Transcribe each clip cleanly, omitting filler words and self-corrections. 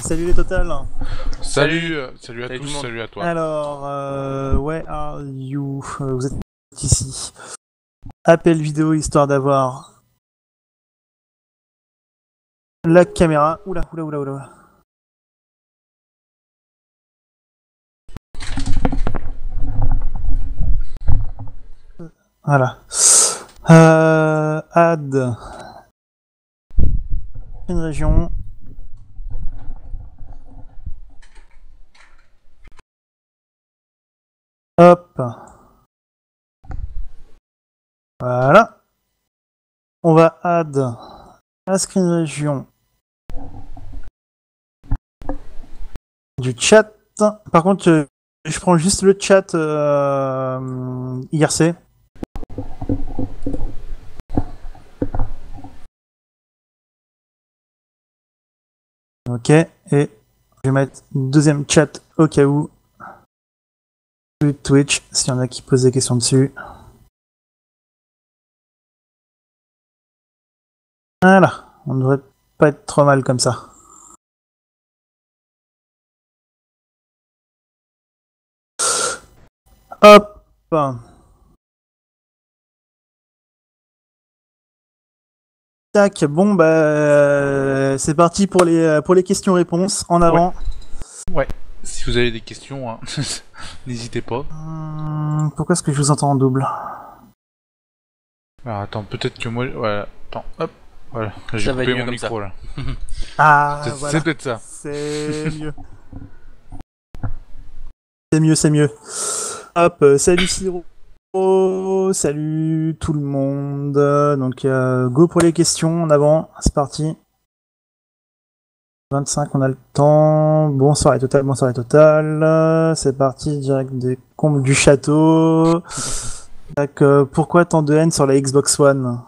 Salut les totales. Salut à Salut tout tous, le monde. salut à toi. Alors, where are you? Vous êtes ici. Appel vidéo histoire d'avoir la caméra. Oula. Voilà. Add une région. Hop. Voilà. On va add la screen région du chat. Par contre, je prends juste le chat IRC. Ok, et je vais mettre une deuxième chat au cas où. Twitch, s'il y en a qui posent des questions dessus. Voilà, on ne devrait pas être trop mal comme ça. Hop. Tac, bon bah c'est parti pour les questions-réponses. En avant. Ouais, si vous avez des questions, hein, n'hésitez pas. Pourquoi est-ce que je vous entends en double? Alors attends, peut-être que moi... Voilà, attends, hop, voilà, j'ai va être coupé mieux mon comme micro ça. là. Ah, voilà. C'est peut-être ça. C'est mieux. C'est mieux. Hop, salut Siro. Salut tout le monde. Donc, go pour les questions en avant. C'est parti. 25, on a le temps. Bonsoir et total. C'est parti, direct des combles du château. Donc, pourquoi tant de haine sur la Xbox One?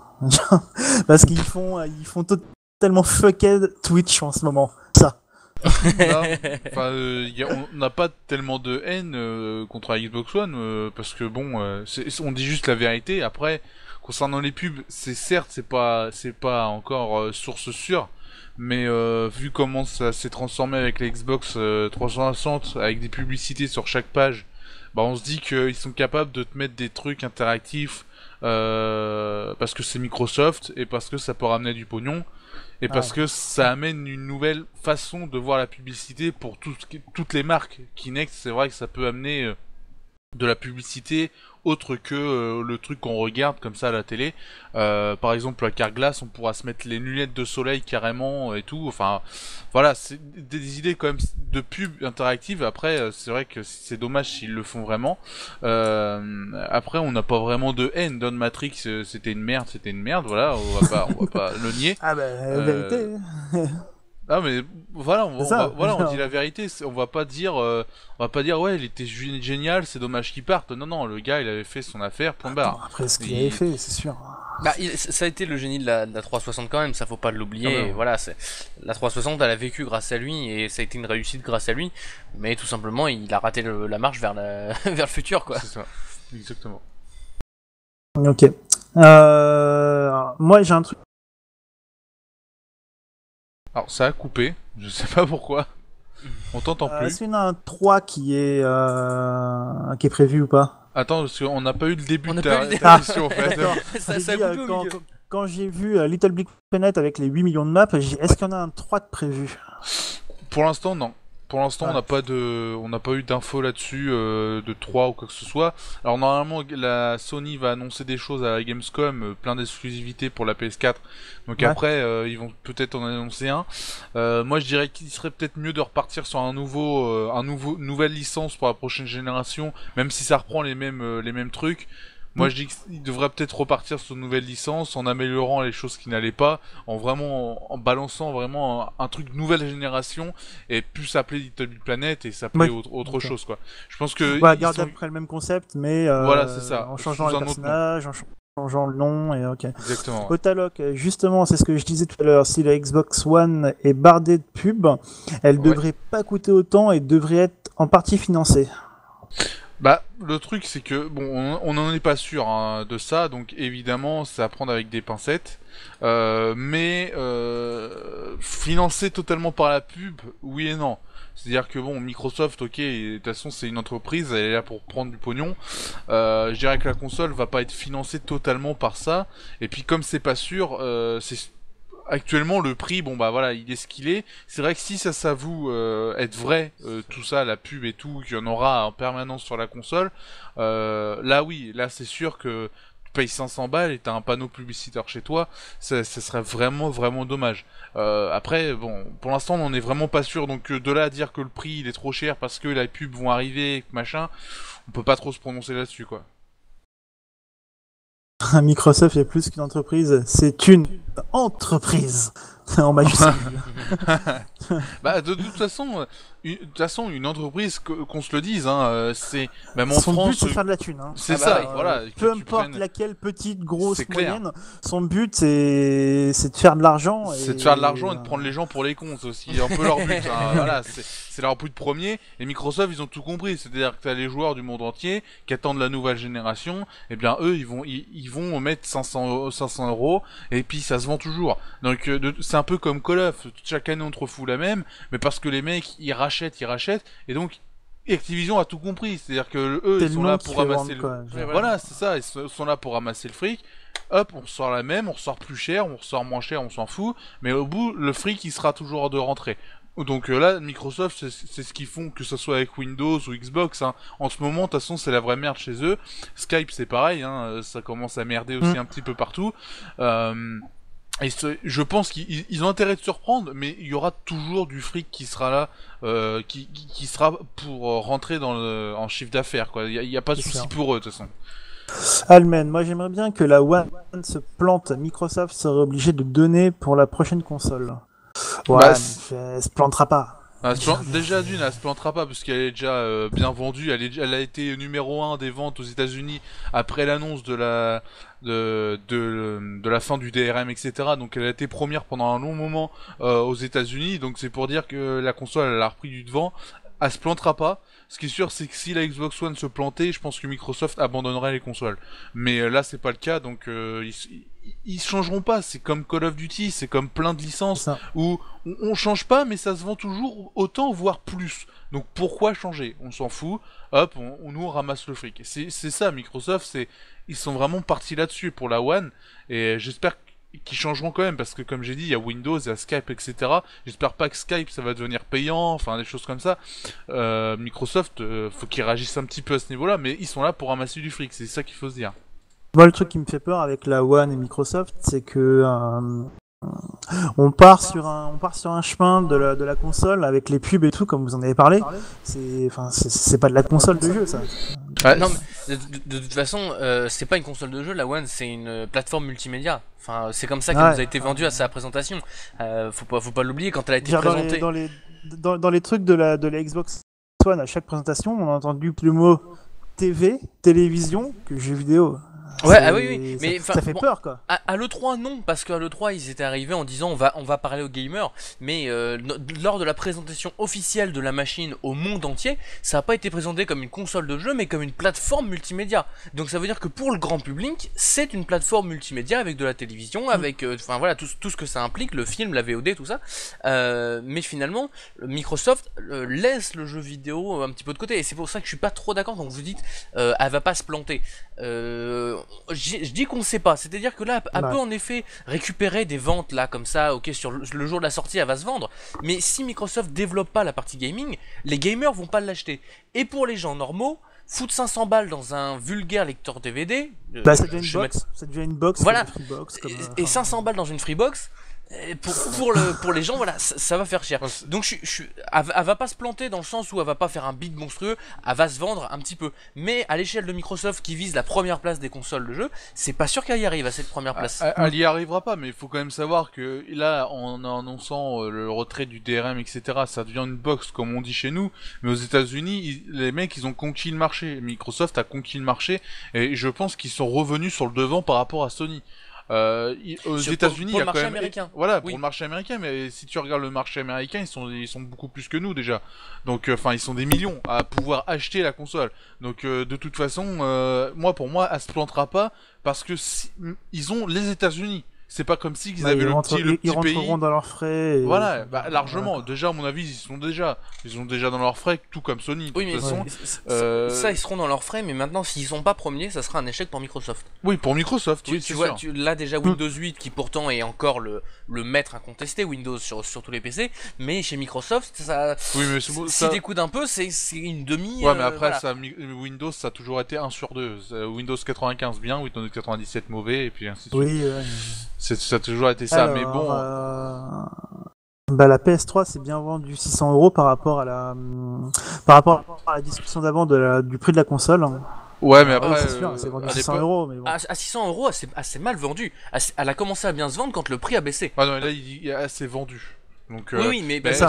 Parce qu'ils font totalement fucked Twitch en ce moment. Ça. Non, enfin, on n'a pas tellement de haine contre la Xbox One, parce que bon, on dit juste la vérité. Après, concernant les pubs, c'est pas encore source sûre. Mais vu comment ça s'est transformé avec la Xbox 360, avec des publicités sur chaque page, bah on se dit qu'ils sont capables de te mettre des trucs interactifs parce que c'est Microsoft et parce que ça peut ramener du pognon et parce que ça amène une nouvelle façon de voir la publicité pour toutes les marques. Kinect, c'est vrai que ça peut amener de la publicité autre que le truc qu'on regarde comme ça à la télé. Par exemple à Carglass, on pourra se mettre les lunettes de soleil carrément et tout. Enfin voilà, c'est des idées quand même de pub interactive. Après c'est vrai que c'est dommage s'ils le font vraiment. Après on n'a pas vraiment de haine. Don Matrix c'était une merde, voilà, on va pas le nier. Ah bah, vérité. Ah mais voilà, on genre. dit la vérité, on va pas dire ouais il était génial, c'est dommage qu'il parte. Non, le gars il avait fait son affaire, point barre. Après ce qu'il avait fait, c'est sûr. Bah, ça a été le génie de la 360 quand même, ça faut pas l'oublier. Ah ouais. Voilà, la 360 elle a vécu grâce à lui et ça a été une réussite grâce à lui. Mais tout simplement il a raté la marche vers vers le futur quoi. C'est ça, exactement. Ok. Moi j'ai un truc. Alors ça a coupé, je sais pas pourquoi. On t'entend plus. Est-ce qu'il y en a un 3 qui est prévu ou pas? Attends, parce qu'on n'a pas eu le début On de n'a pas eu le ta début. mission en fait. D'accord. ça J'ai ça dit, a coupé au milieu. quand j'ai vu Little Big Planet avec les 8 millions de maps, j'ai dit, est-ce qu'il y en a un 3 de prévu? Pour l'instant non. Pour l'instant, Ouais. on n'a pas eu d'infos là-dessus de 3 ou quoi que ce soit. Alors normalement, la Sony va annoncer des choses à la Gamescom, plein d'exclusivités pour la PS4. Donc Ouais. après, ils vont peut-être en annoncer un. Moi, je dirais qu'il serait peut-être mieux de repartir sur nouvelle licence pour la prochaine génération, même si ça reprend les mêmes trucs. Moi, je dis qu'il devrait peut-être repartir sur une nouvelle licence en améliorant les choses qui n'allaient pas, en balançant vraiment un truc nouvelle génération et plus s'appeler Little Big Planet et s'appeler Ouais. autre Ok. chose quoi. Je pense que Bah, ils garder sont... après le même concept, mais Voilà, c'est ça. en changeant Sous les un autre nom. personnages, en changeant le nom, et ok. Exactement. Otaloc, justement, c'est ce que je disais tout à l'heure, si la Xbox One est bardée de pubs, elle Ouais. devrait pas coûter autant et devrait être en partie financée. Bah, le truc c'est que, bon, on n'en est pas sûr hein, de ça, donc évidemment c'est à prendre avec des pincettes, mais financé totalement par la pub, oui et non. C'est-à-dire que bon, Microsoft, ok, de toute façon c'est une entreprise, elle est là pour prendre du pognon. Je dirais que la console va pas être financée totalement par ça. Et puis comme c'est pas sûr, c'est actuellement le prix, bon bah voilà, il est ce qu'il est. C'est vrai que si ça s'avoue être vrai, tout ça, la pub et tout, qu'il y en aura en permanence sur la console, là oui, là c'est sûr que tu payes 500 balles et t'as un panneau publicitaire chez toi, ça serait vraiment vraiment dommage. Après, bon, pour l'instant on n'en est vraiment pas sûr, donc de là à dire que le prix il est trop cher parce que les pubs vont arriver, machin, on peut pas trop se prononcer là-dessus quoi. Microsoft est plus qu'une entreprise, c'est une entreprise en majuscule. Bah de toute façon, une entreprise qu'on se le dise, hein, c'est même en Son France, but c'est de faire de la thune. Hein. c'est ça, oui. voilà. Peu que tu importe prennes- laquelle, petite, grosse, C'est clair. moyenne, son but c'est de faire de l'argent. C'est de faire de l'argent et de prendre les gens pour les cons, c'est aussi un peu leur but. Hein. Voilà, c'est leur but premier. Et Microsoft, ils ont tout compris. C'est-à-dire que t'as les joueurs du monde entier qui attendent la nouvelle génération. Et bien eux, ils vont mettre 500 euros et puis ça se vend toujours. Donc c'est un peu comme Call of. Chaque année on te refout la même, mais parce que les mecs ils rachètent. Et donc Activision a tout compris. C'est-à-dire que eux C'est ils le sont nom là qui pour fait ramasser vendre, le. quoi. Voilà, c'est ça. Ils sont là pour ramasser le fric. Hop, on ressort la même, on ressort plus cher, on ressort moins cher, on s'en fout, mais au bout, le fric il sera toujours de rentrée. Donc là, Microsoft, c'est ce qu'ils font, que ce soit avec Windows ou Xbox. Hein. En ce moment, de toute façon, c'est la vraie merde chez eux. Skype, c'est pareil, hein, ça commence à merder aussi un petit peu partout. Je pense qu'ils ont intérêt de se reprendre, mais il y aura toujours du fric qui sera là, qui sera pour rentrer en chiffre d'affaires. Quoi. Il y a pas de souci pour eux, de toute façon. Almen, moi j'aimerais bien que la One se plante. Microsoft serait obligé de donner pour la prochaine console. Ouais, Bah, elle se plantera pas. Déjà d'une, elle se plantera pas parce qu'elle est déjà bien vendue. Elle a été numéro 1 des ventes aux États-Unis après l'annonce de la fin du DRM, etc. Donc elle a été première pendant un long moment aux États-Unis. Donc c'est pour dire que la console elle a repris du devant. Elle se plantera pas. Ce qui est sûr, c'est que si la Xbox One se plantait, je pense que Microsoft abandonnerait les consoles. Mais là, c'est pas le cas, donc ils changeront pas. C'est comme Call of Duty, c'est comme plein de licences où on change pas, mais ça se vend toujours autant, voire plus. Donc pourquoi changer? On s'en fout. Hop, on nous ramasse le fric. C'est ça, Microsoft. Ils sont vraiment partis là-dessus pour la One, et j'espère qui changeront quand même, parce que comme j'ai dit, il y a Windows, il y a Skype, etc. J'espère pas que Skype ça va devenir payant, enfin des choses comme ça. Microsoft, faut qu'ils réagissent un petit peu à ce niveau-là, mais ils sont là pour ramasser du fric, c'est ça qu'il faut se dire. Moi, le truc qui me fait peur avec la One et Microsoft, c'est que on part sur un chemin de la console avec les pubs et tout, comme vous en avez parlé. C'est pas de la console de jeu, ça. Ouais, non, mais de toute façon, c'est pas une console de jeu, la One, c'est une plateforme multimédia. Enfin, c'est comme ça qu'elle nous a été vendue à sa présentation. Faut pas l'oublier quand elle a été présentée. Dans les trucs de la Xbox One, à chaque présentation, on a entendu le mot télévision, que jeux vidéo. Ouais, oui, mais ça fait peur, quoi. À l'E3, non, parce qu'à l'E3, ils étaient arrivés en disant on va parler aux gamers, mais lors de la présentation officielle de la machine au monde entier, ça n'a pas été présenté comme une console de jeu, mais comme une plateforme multimédia. Donc ça veut dire que pour le grand public, c'est une plateforme multimédia avec de la télévision, avec enfin voilà tout ce que ça implique, le film, la VOD, tout ça. Mais finalement, Microsoft laisse le jeu vidéo un petit peu de côté, et c'est pour ça que je suis pas trop d'accord quand vous dites elle va pas se planter. Je dis qu'on sait pas, c'est-à-dire que là elle peut en effet récupérer des ventes là comme ça, ok, sur le jour de la sortie elle va se vendre, mais si Microsoft développe pas la partie gaming, les gamers vont pas l'acheter, et pour les gens normaux, foutre 500 balles dans un vulgaire lecteur DVD, ça devient une box, voilà, comme une Freebox, et 500 balles dans une Freebox, pour les gens, voilà, ça va faire cher. Donc elle va pas se planter dans le sens où elle va pas faire un bid monstrueux, elle va se vendre un petit peu. Mais à l'échelle de Microsoft qui vise la première place des consoles de jeu, c'est pas sûr qu'elle y arrive à cette première place. Elle y arrivera pas, mais il faut quand même savoir que là, en annonçant le retrait du DRM, etc., ça devient une box comme on dit chez nous. Mais aux États-Unis, les mecs, ils ont conquis le marché. Microsoft a conquis le marché, et je pense qu'ils sont revenus sur le devant par rapport à Sony. Aux États-Unis, il y a quand même américain. Voilà, pour le marché américain, mais si tu regardes le marché américain, ils sont beaucoup plus que nous déjà. Donc enfin, ils sont des millions à pouvoir acheter la console. Donc de toute façon, pour moi, elle se plantera pas parce que ils ont les États-Unis. c'est pas comme si ils Bah, avaient ils le ils petit rentreront pays. dans leurs frais. Voilà, bah, largement. Voilà. Déjà, à mon avis, ils sont déjà dans leurs frais, tout comme Sony. De Oui, mais toute façon, ça, ils seront dans leurs frais, mais maintenant, s'ils sont pas premiers, ça sera un échec pour Microsoft. oui, pour Microsoft, oui, Tu c'est vois, sûr. là déjà Windows 8 qui pourtant est encore le maître incontesté Windows sur tous les PC, mais chez Microsoft, ça, Oui, mais c'est bon, si ça. t'écoutes un peu, c'est une demi. Ouais, mais après, voilà. Windows, ça a toujours été 1 sur 2. Windows 95 bien, Windows 97 mauvais, et puis ainsi de suite. Oui, ouais. Ça a toujours été ça, mais bon. Bah, la PS3 c'est bien vendu 600 € par rapport à la discussion d'avant du prix de la console. Ouais, mais après, c'est sûr, c'est vendu à 600 l'époque- €, mais bon. À 600 €, assez mal vendu. Elle a commencé à bien se vendre quand le prix a baissé. Ah non, mais là, il est assez vendu. Donc, Oui, mais mais ça.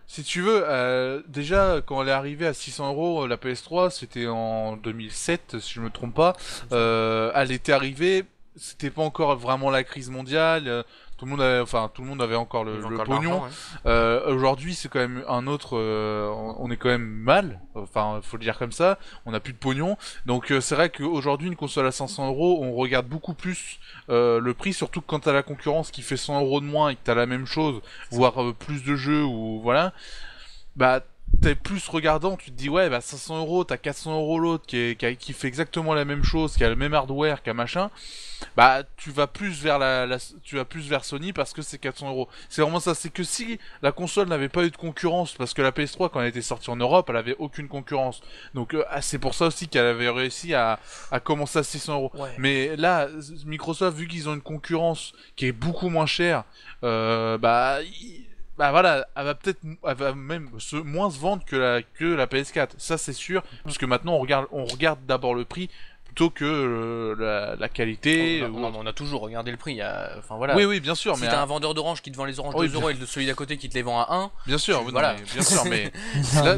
si tu veux, déjà, quand elle est arrivée à 600 €, la PS3, c'était en 2007, si je me trompe pas. Elle était arrivée, c'était pas encore vraiment la crise mondiale. Tout le monde avait encore Il y le avait encore de pognon. l'argent, hein. Aujourd'hui, c'est quand même un autre. On est quand même mal. Enfin, faut le dire comme ça. On a plus de pognon. Donc, c'est vrai qu'aujourd'hui, une console à 500 €, on regarde beaucoup plus le prix, surtout que quand t'as la concurrence qui fait 100 € de moins et que t'as la même chose, voire plus de jeux ou voilà. Bah, t'es plus regardant, tu te dis ouais, bah 500 €, t'as 400 € l'autre qui fait exactement la même chose, qui a le même hardware, qui a machin. Bah, tu vas plus vers tu vas plus vers Sony parce que c'est 400 €. C'est vraiment ça. C'est que si la console n'avait pas eu de concurrence, parce que la PS3 quand elle était sortie en Europe, elle avait aucune concurrence. Donc c'est pour ça aussi qu'elle avait réussi à commencer à 600 €. Ouais. Mais là, Microsoft, vu qu'ils ont une concurrence qui est beaucoup moins chère, bah voilà, elle va même moins se vendre que la PS4. Ça c'est sûr, puisque maintenant on regarde d'abord le prix plutôt que la qualité. On a toujours regardé le prix. Enfin voilà. Oui, bien sûr, Si mais t'as un vendeur d'orange qui te vend les oranges Oui, 2 € et celui d'à côté qui te les vend à 1, bien sûr, oui, non, voilà. mais bien sûr, mais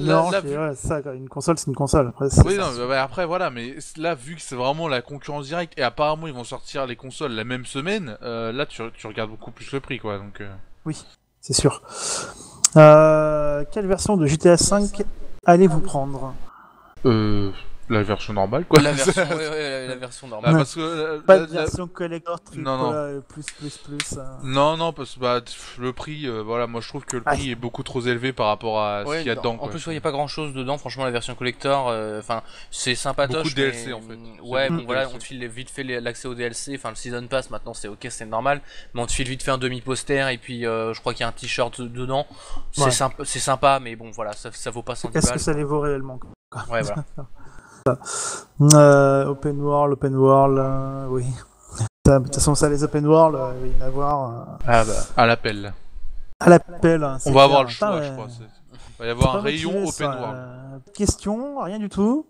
Non, là, c'est ouais, ça, quoi. Une console c'est une console. Après, c'est oui, ça. non, bah, après voilà, mais là vu que c'est vraiment la concurrence directe et apparemment ils vont sortir les consoles la même semaine, là tu regardes beaucoup plus le prix quoi, donc. Oui, c'est sûr. Quelle version de GTA V allez-vous prendre? La version normale quoi. la version, la version Ah, normale. parce que Pas de version collector, Non. plus. Non, parce que le prix, voilà, moi je trouve que le prix est beaucoup trop élevé par rapport à ce Ouais, qu'il y a dedans. en Quoi. plus, il n'y a pas grand chose dedans. Franchement, la version collector, enfin, c'est sympatoche. Beaucoup de DLC, mais, en fait. Ouais, C'est bon, beaucoup voilà, de DLC. on te file vite fait l'accès au DLC. Enfin, le Season Pass, maintenant, c'est ok, c'est normal. Mais on te file vite fait un demi-poster. Et puis, je crois qu'il y a un t-shirt dedans. Ouais. C'est sympa, mais bon, voilà, ça vaut pas 110 balles. Est-ce que ça les vaut réellement, quoi? Ouais, voilà. Open world, oui. De toute façon, ça, les open world, il va y en avoir Ah bah. À l'appel. à l'appel. Hein, On va avoir le Putain, choix, je crois. Il va y avoir un rayon motivé, open ça. world. Question, rien du tout.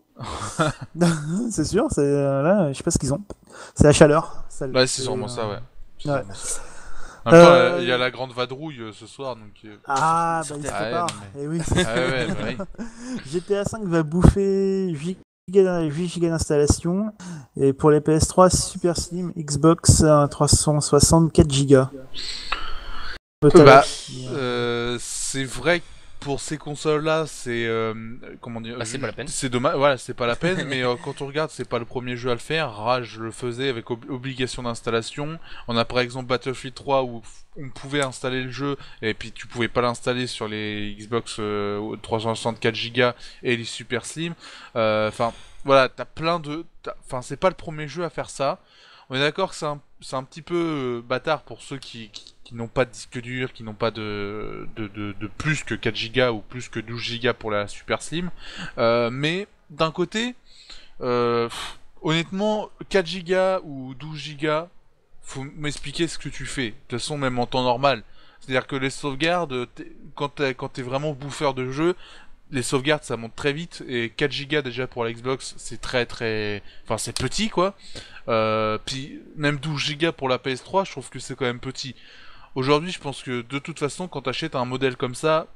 C'est sûr, c'est là, je sais pas ce qu'ils ont. C'est la chaleur. Bah, c'est sûrement ça, ouais. C'est Ouais. sûrement ça. En même temps, il y a la grande vadrouille ce soir, donc. Ah, bah il se Ah, ouais, prépare. non, mais- Eh oui. Ah ouais, bah oui. GTA 5 va bouffer 8 gigas d'installation. Et pour les PS3, Super Slim, Xbox 360, 4 gigas. Bah, c'est vrai que pour ces consoles-là, c'est comment dire, Bah, c'est pas la peine. C'est dommage, voilà, c'est pas la peine. Mais quand on regarde, c'est pas le premier jeu à le faire. Rage le faisait avec obligation d'installation. On a par exemple Battlefield 3 où on pouvait installer le jeu et puis tu pouvais pas l'installer sur les Xbox 364 Go et les Super Slim. Enfin, voilà, t'as plein de, enfin, c'est pas le premier jeu à faire ça. On est d'accord que c'est un petit peu bâtard pour ceux qui n'ont pas de disque dur, qui n'ont pas de plus que 4 Go ou plus que 12 Go pour la Super Slim. Mais d'un côté, honnêtement, 4 Go ou 12 Go, faut m'expliquer ce que tu fais. De toute façon, même en temps normal. C'est-à-dire que les sauvegardes, quand t'es vraiment bouffeur de jeu, les sauvegardes ça monte très vite et 4 Go déjà pour la Xbox c'est enfin c'est petit quoi. Puis même 12 Go pour la PS3 je trouve que c'est quand même petit. Aujourd'hui je pense que de toute façon quand t'achètes un modèle comme ça,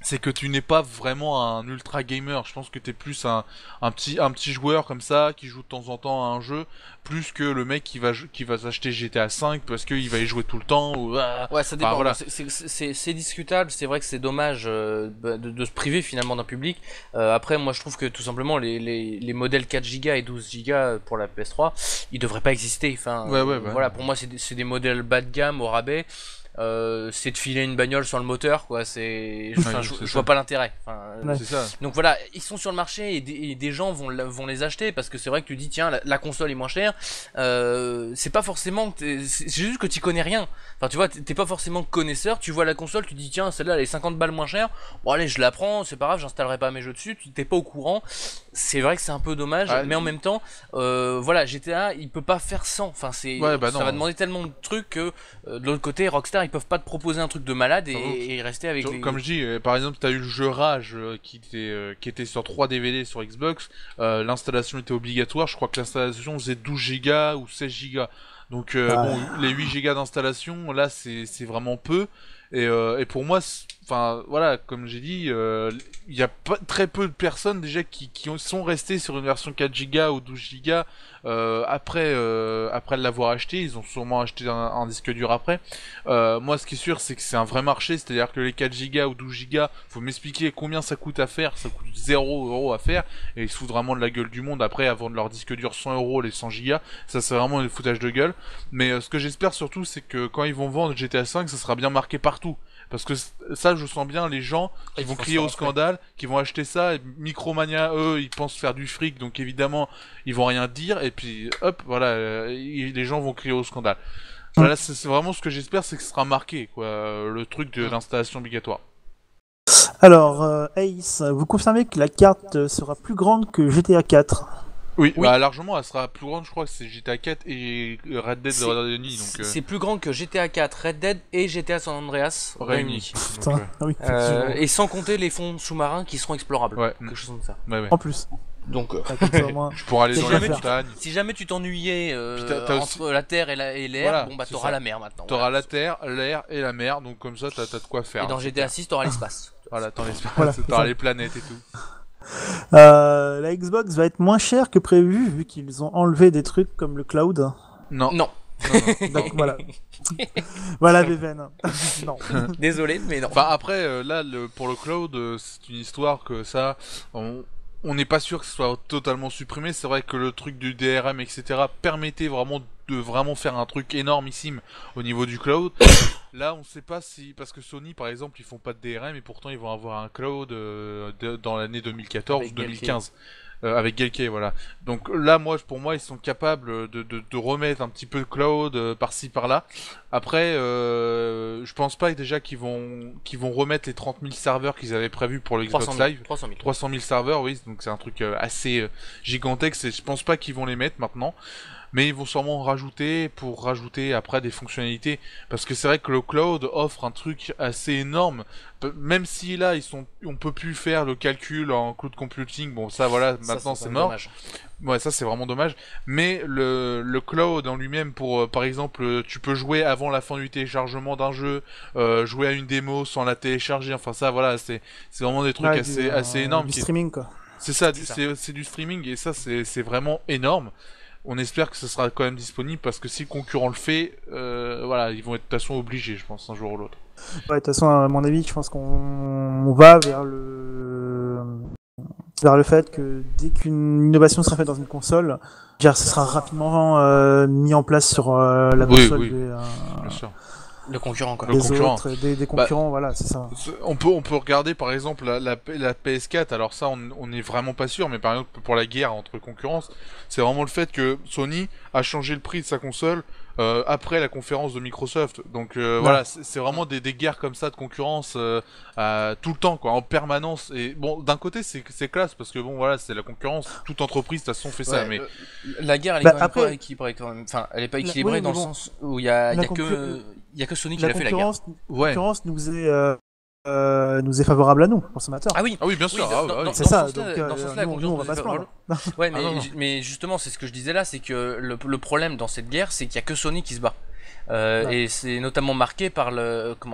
c'est que tu n'es pas vraiment un ultra gamer. Je pense que t'es plus un petit joueur comme ça qui joue de temps en temps à un jeu, plus que le mec qui va s'acheter GTA 5 parce qu'il va y jouer tout le temps. Ou... Ouais, ça dépend. voilà. C'est discutable. C'est vrai que c'est dommage de se priver finalement d'un public. Après, moi, je trouve que tout simplement les modèles 4 Go et 12 Go pour la PS3, ils devraient pas exister. Enfin, voilà, pour moi, c'est des modèles bas de gamme au rabais. C'est de filer une bagnole sur le moteur, quoi. Je vois pas l'intérêt. C'est ça. Donc voilà, ils sont sur le marché et des gens vont les acheter parce que c'est vrai que tu dis tiens la console est moins chère. C'est pas forcément c'est juste que tu connais rien. Enfin tu vois, t'es pas forcément connaisseur. Tu vois la console, tu dis tiens celle-là elle est 50 balles moins chère. Bon allez je la prends, c'est pas grave, j'installerai pas mes jeux dessus. Tu t'es pas au courant. C'est vrai que c'est un peu dommage, mais en même temps, voilà GTA il peut pas faire sans. Enfin ça va demander tellement de trucs que de l'autre côté Rockstar ils peuvent pas te proposer un truc de malade et rester avec comme je dis, par exemple t'as eu le jeu Rage qui était sur 3 DVD sur Xbox, l'installation était obligatoire, je crois que l'installation faisait 12 Go ou 16 Go, donc bon, les 8 Go d'installation là c'est vraiment peu, et pour moi enfin voilà, comme j'ai dit, il y a très peu de personnes déjà qui sont restées sur une version 4 Go ou 12 Go après l'avoir acheté. Ils ont sûrement acheté un disque dur après. Moi ce qui est sûr c'est que c'est un vrai marché, c'est-à-dire que les 4 Go ou 12 Go, faut m'expliquer combien ça coûte à faire. Ça coûte 0 € à faire et ils se foutent vraiment de la gueule du monde après à vendre leur disque dur 100 € les 100 Go. Ça c'est vraiment un foutage de gueule. Mais ce que j'espère surtout c'est que quand ils vont vendre GTA 5 ça sera bien marqué partout. Parce que ça, je sens bien les gens qui vont crier au scandale, qui vont acheter ça. Et Micromania, eux, ils pensent faire du fric, donc évidemment, ils vont rien dire. Et puis, hop, voilà, les gens vont crier au scandale. Voilà, c'est vraiment ce que j'espère, c'est que ce sera marqué, quoi, le truc de l'installation obligatoire. Alors, Ace, vous confirmez que la carte sera plus grande que GTA 4? Oui, bah largement, elle sera plus grande, je crois que c'est GTA 4 et Red Dead Redemption. C'est plus grand que GTA 4, Red Dead et GTA San Andreas réunis. Putain, oui, et sans compter les fonds sous-marins qui seront explorables. Ouais. Quelque chose comme ça. Ouais. En plus. Donc, je pourrais aller dans la montagne. Si jamais tu t'ennuyais entre la terre et l'air, voilà, bon bah t'auras la mer maintenant. T'auras la terre, l'air et la mer, donc comme ça t'as de quoi faire. Et dans GTA 6 t'auras l'espace. Voilà, t'auras l'espace, t'auras les planètes et tout. La Xbox va être moins chère que prévu vu qu'ils ont enlevé des trucs comme le cloud. Non. Donc voilà. Voilà Veven. Non. Désolé, mais non. Enfin après, là, pour le cloud, c'est une histoire que ça, on n'est pas sûr que ce soit totalement supprimé. C'est vrai que le truc du DRM, etc., permettait vraiment de vraiment faire un truc énormissime au niveau du cloud. Là, on ne sait pas si, parce que Sony, par exemple, ils font pas de DRM et pourtant ils vont avoir un cloud dans l'année 2014 ou 2015. Avec Gelke, voilà. Donc là, pour moi, ils sont capables de remettre un petit peu de cloud par-ci par-là. Après, je pense pas déjà qu'ils vont remettre les 30 000 serveurs qu'ils avaient prévus pour le Xbox Live. 300 000 serveurs, oui. Donc c'est un truc assez gigantesque. Et je pense pas qu'ils vont les mettre maintenant. Mais ils vont sûrement rajouter après des fonctionnalités, parce que c'est vrai que le cloud offre un truc assez énorme, même si là on peut plus faire le calcul en cloud computing, bon ça voilà, maintenant c'est mort. Dommage. Ouais, ça c'est vraiment dommage, mais le cloud en lui-même, pour par exemple tu peux jouer avant la fin du téléchargement d'un jeu, jouer à une démo sans la télécharger, enfin ça voilà, c'est vraiment des trucs assez énormes. Du streaming quoi. C'est ça, c'est du streaming, et ça c'est vraiment énorme. On espère que ce sera quand même disponible, parce que si le concurrent le fait, voilà, ils vont être de toute façon obligés, je pense, un jour ou l'autre. Ouais, de toute façon, à mon avis, je pense qu'on va vers le fait que dès qu'une innovation sera faite dans une console, ce sera rapidement mis en place sur la console. Oui, bien sûr. Le concurrent quoi. Des concurrents, voilà, c'est ça. On peut regarder par exemple la PS4, alors ça on est vraiment pas sûr, mais par exemple pour la guerre entre concurrence, c'est vraiment le fait que Sony a changé le prix de sa console après la conférence de Microsoft. Donc voilà, c'est vraiment des guerres comme ça de concurrence tout le temps quoi, en permanence. Et bon, d'un côté c'est classe, parce que bon voilà, c'est la concurrence, toute entreprise de toute façon fait ça, mais la guerre elle est quand même pas équilibrée quand même. Enfin, elle est pas équilibrée dans le sens où il y a que Sony qui a fait la guerre. La concurrence nous est favorable à nous, consommateurs. Ah oui, bien sûr. C'est ça. Donc nous on va pas se plaindre. Ouais, mais justement, c'est ce que je disais là, c'est que le problème dans cette guerre, c'est qu'il y a que Sony qui se bat. Et c'est notamment marqué par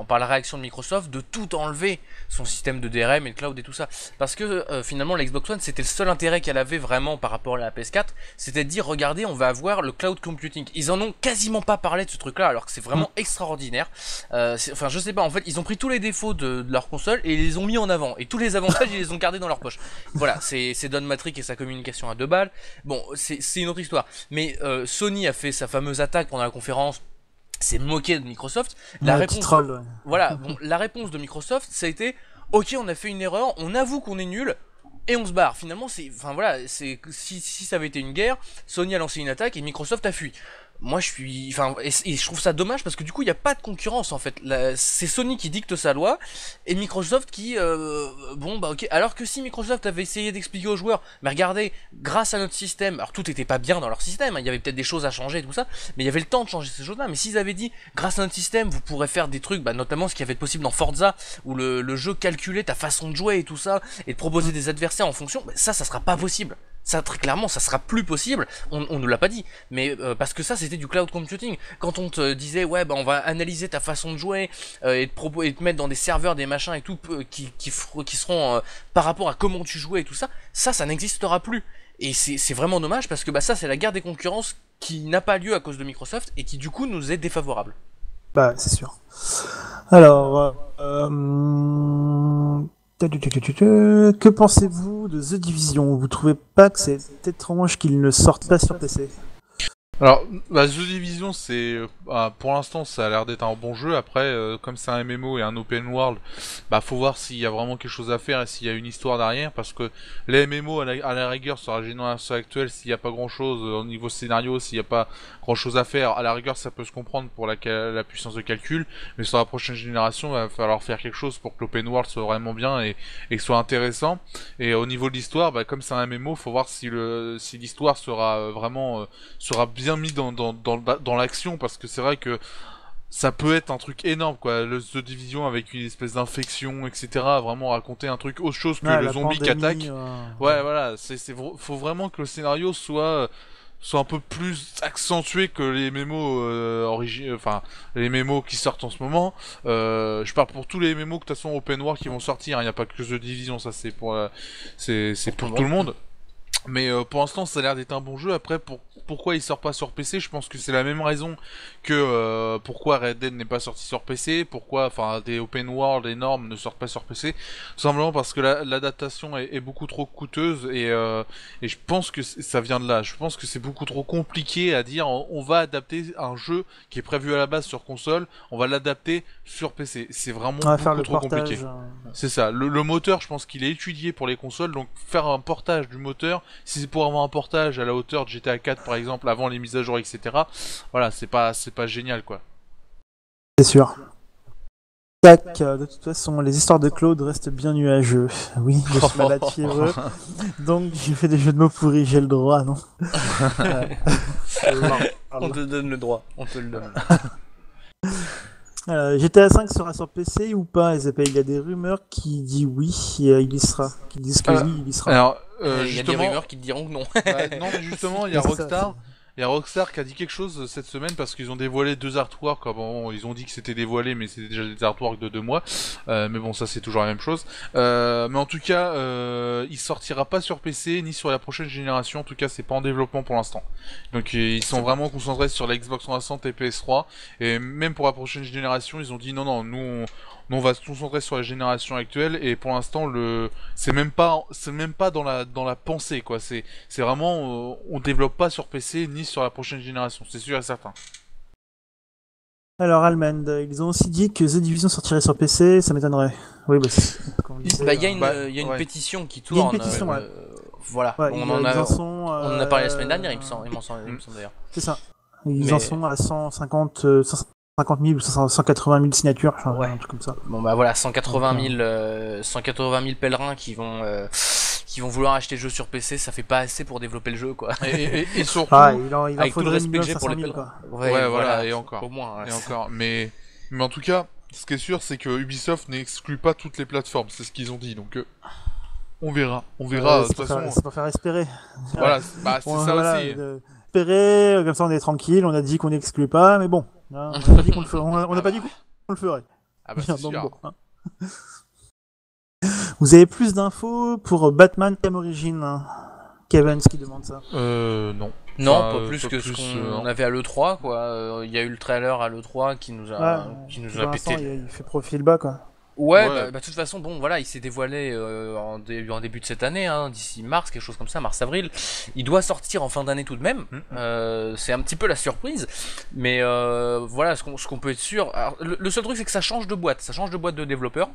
par la réaction de Microsoft de tout enlever, son système de DRM et le cloud et tout ça. Parce que finalement la Xbox One, c'était le seul intérêt qu'elle avait vraiment par rapport à la PS4, c'était de dire regardez, on va avoir le cloud computing. Ils en ont quasiment pas parlé de ce truc là, alors que c'est vraiment extraordinaire. Enfin je sais pas, en fait ils ont pris tous les défauts de leur console et ils les ont mis en avant, et tous les avantages ils les ont gardés dans leur poche. Voilà, c'est Don Matrick et sa communication à 2 balles. Bon, c'est une autre histoire. Mais Sony a fait sa fameuse attaque pendant la conférence, s'est moqué de Microsoft. La réponse de Microsoft, ça a été ok, on a fait une erreur, on avoue qu'on est nul et on se barre. Finalement, si ça avait été une guerre, Sony a lancé une attaque et Microsoft a fui. Moi et je trouve ça dommage parce que du coup il n'y a pas de concurrence en fait. C'est Sony qui dicte sa loi et Microsoft qui ok. Alors que si Microsoft avait essayé d'expliquer aux joueurs, mais regardez, grâce à notre système, alors tout était pas bien dans leur système, hein, il y avait peut-être des choses à changer et tout ça, mais il y avait le temps de changer ces choses-là. Mais s'ils avaient dit, grâce à notre système, vous pourrez faire des trucs, notamment ce qui avait été possible dans Forza, où le jeu calculait ta façon de jouer et tout ça, et de proposer des adversaires en fonction, ça sera pas possible. Ça, très clairement, ça sera plus possible. On ne l'a pas dit, mais parce que ça, c'était du cloud computing. Quand on te disait, ouais, on va analyser ta façon de jouer et te mettre dans des serveurs, des machins et tout, qui seront par rapport à comment tu jouais et tout ça, ça n'existera plus. Et c'est vraiment dommage parce que ça, c'est la guerre des concurrences qui n'a pas lieu à cause de Microsoft et qui du coup nous est défavorable. C'est sûr. Alors, que pensez-vous de The Division? Vous trouvez pas que c'est étrange qu'il ne sorte pas sur PC? Alors, The Division, pour l'instant, ça a l'air d'être un bon jeu. Après, comme c'est un MMO et un open world, faut voir s'il y a vraiment quelque chose à faire et s'il y a une histoire derrière, parce que les MMO, à la rigueur, sur la génération actuelle, s'il n'y a pas grand-chose au niveau scénario, s'il n'y a pas grand-chose à faire, à la rigueur, ça peut se comprendre pour la puissance de calcul, mais sur la prochaine génération, il va falloir faire quelque chose pour que l'open world soit vraiment bien et que soit intéressant. Et au niveau de l'histoire, comme c'est un MMO, faut voir si l'histoire sera vraiment sera bien mis dans l'action, parce que c'est vrai que ça peut être un truc énorme quoi, le The Division avec une espèce d'infection etc, vraiment raconter un truc autre chose que le zombie qui attaque. Ouais voilà, faut vraiment que le scénario soit un peu plus accentué que les mémos les mémos qui sortent en ce moment. Je parle pour tous les mémos que de toute façon open world qui vont sortir, il n'y a pas que The Division, ça c'est pour tout le monde. Mais pour l'instant ça a l'air d'être un bon jeu. Après pourquoi il sort pas sur PC, je pense que c'est la même raison que pourquoi Red Dead n'est pas sorti sur PC, pourquoi des open world énormes ne sortent pas sur PC, tout simplement parce que l'adaptation est beaucoup trop coûteuse et je pense que ça vient de là. Je pense que c'est beaucoup trop compliqué à dire on va adapter un jeu qui est prévu à la base sur console, on va l'adapter sur PC. C'est vraiment beaucoup trop compliqué. C'est ça, le moteur je pense qu'il est étudié pour les consoles, donc faire un portage du moteur, si c'est pour avoir un portage à la hauteur de GTA 4 par exemple, avant les mises à jour etc, voilà, c'est pas génial quoi. C'est sûr. Tac, de toute façon, les histoires de Claude restent bien nuageux. Oui, je suis malade fiévreux, donc j'ai fait des jeux de mots pourris, j'ai le droit, non? On te donne le droit, on te le donne. GTA 5 sera sur PC ou pas? Il y a des rumeurs qui disent oui, il y sera. Qui disent que oui, il y sera. Alors, il y a des rumeurs qui te diront que non. Non, mais justement, il y a Rockstar. Il y a Rockstar qui a dit quelque chose cette semaine parce qu'ils ont dévoilé 2 artworks. Ils ont dit que c'était dévoilé, mais c'était déjà des artworks de 2 mois. Mais bon, ça c'est toujours la même chose. Mais en tout cas, il sortira pas sur PC ni sur la prochaine génération. En tout cas, c'est pas en développement pour l'instant. Donc ils sont vraiment concentrés sur la Xbox 360 et PS3. Et même pour la prochaine génération, ils ont dit non, nous on va se concentrer sur la génération actuelle, et pour l'instant c'est même pas dans la pensée quoi. C'est vraiment on développe pas sur PC ni sur la prochaine génération, c'est sûr et certain. Alors Almond, ils ont aussi dit que The Division sortirait sur PC, ça m'étonnerait. Oui, il y a une pétition qui tourne. Il y a une pétition, ouais. Voilà, ouais, on en a parlé la semaine dernière, il me semble d'ailleurs. C'est ça. Ils en sont à 150 000 ou 180 000 signatures, un truc comme ça. Bon voilà, 180 000 pèlerins qui vont vouloir acheter le jeu sur PC, ça fait pas assez pour développer le jeu quoi. Et surtout, il en avec tout le respect que j'ai pour les pèlerins. Ouais, voilà, et encore. Au moins. Ouais. Et encore. Mais en tout cas, ce qui est sûr, c'est que Ubisoft n'exclut pas toutes les plateformes, c'est ce qu'ils ont dit, donc on verra. De toute façon. C'est pour faire espérer. Voilà, c'est ça aussi. Espérer, comme ça on est tranquille, on a dit qu'on n'exclut pas, mais bon. On n'a pas dit qu'on le ferait. On n'a pas dit qu'on le ferait. Ah bah c'est Donc, sûr. bon, hein. Vous avez plus d'infos pour Batman Thème Origin, hein. Kevin, qui demande ça. Non. Non, Enfin, pas plus que ce qu'on avait à l'E3, quoi. Il y a eu le trailer à l'E3 qui nous a Pour pété. l'instant, il fait profil bas, quoi. Ouais, bah de toute façon, bon, voilà, il s'est dévoilé en début de cette année, hein, d'ici mars, quelque chose comme ça, mars-avril. Il doit sortir en fin d'année tout de même. C'est un petit peu la surprise, mais voilà, ce qu'on peut être sûr. Alors, le seul truc, c'est que ça change de boîte. Ça change de boîte de développeur.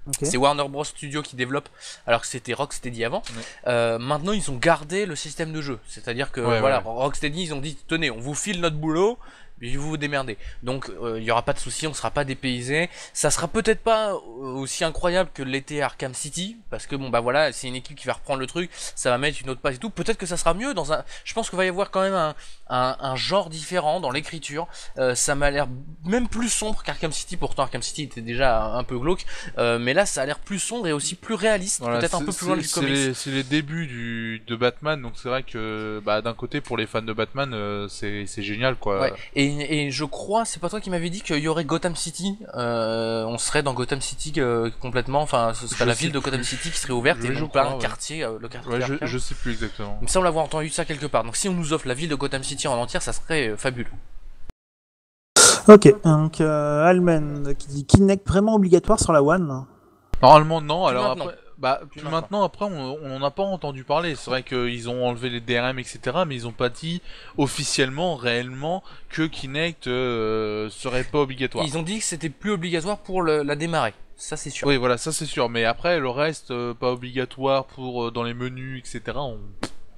Okay. C'est Warner Bros Studio qui développe, alors que c'était Rocksteady avant. Maintenant, ils ont gardé le système de jeu. C'est-à-dire que Rocksteady, ils ont dit, tenez, on vous file notre boulot. Et vous vous démerdez. Donc il y aura pas de souci, on sera pas dépaysé. Ça sera peut-être pas aussi incroyable que l'était Arkham City, parce que bon bah voilà, c'est une équipe qui va reprendre le truc, ça va mettre une autre passe et tout. Peut-être que ça sera mieux dans un. Je pense qu'il va y avoir quand même un genre différent dans l'écriture. Ça m'a l'air même plus sombre qu'Arkham City. Pourtant Arkham City était déjà un peu glauque, mais là ça a l'air plus sombre et aussi plus réaliste. Voilà, peut-être un peu plus loin du comics. C'est les débuts de Batman, donc c'est vrai que bah d'un côté pour les fans de Batman, c'est génial quoi. Ouais. Et je crois, c'est pas toi qui m'avais dit qu'il y aurait Gotham City, on serait dans Gotham City complètement, enfin ce serait la ville de Gotham City qui serait ouverte et non pas un quartier, le quartier. Ouais, je sais plus exactement. Il me semble avoir entendu ça quelque part, donc si on nous offre la ville de Gotham City en entière, ça serait fabuleux. Ok, donc Almen qui dit Kinect vraiment obligatoire sur la One. Normalement non, alors maintenant. après... Bah, puis maintenant, après, on n'en a pas entendu parler. C'est vrai qu'ils ont enlevé les DRM, etc., mais ils ont pas dit officiellement, réellement, que Kinect serait pas obligatoire. Ils ont dit que c'était plus obligatoire pour la démarrer. Ça, c'est sûr. Oui, voilà, ça c'est sûr. Mais après, le reste, pas obligatoire pour dans les menus, etc.,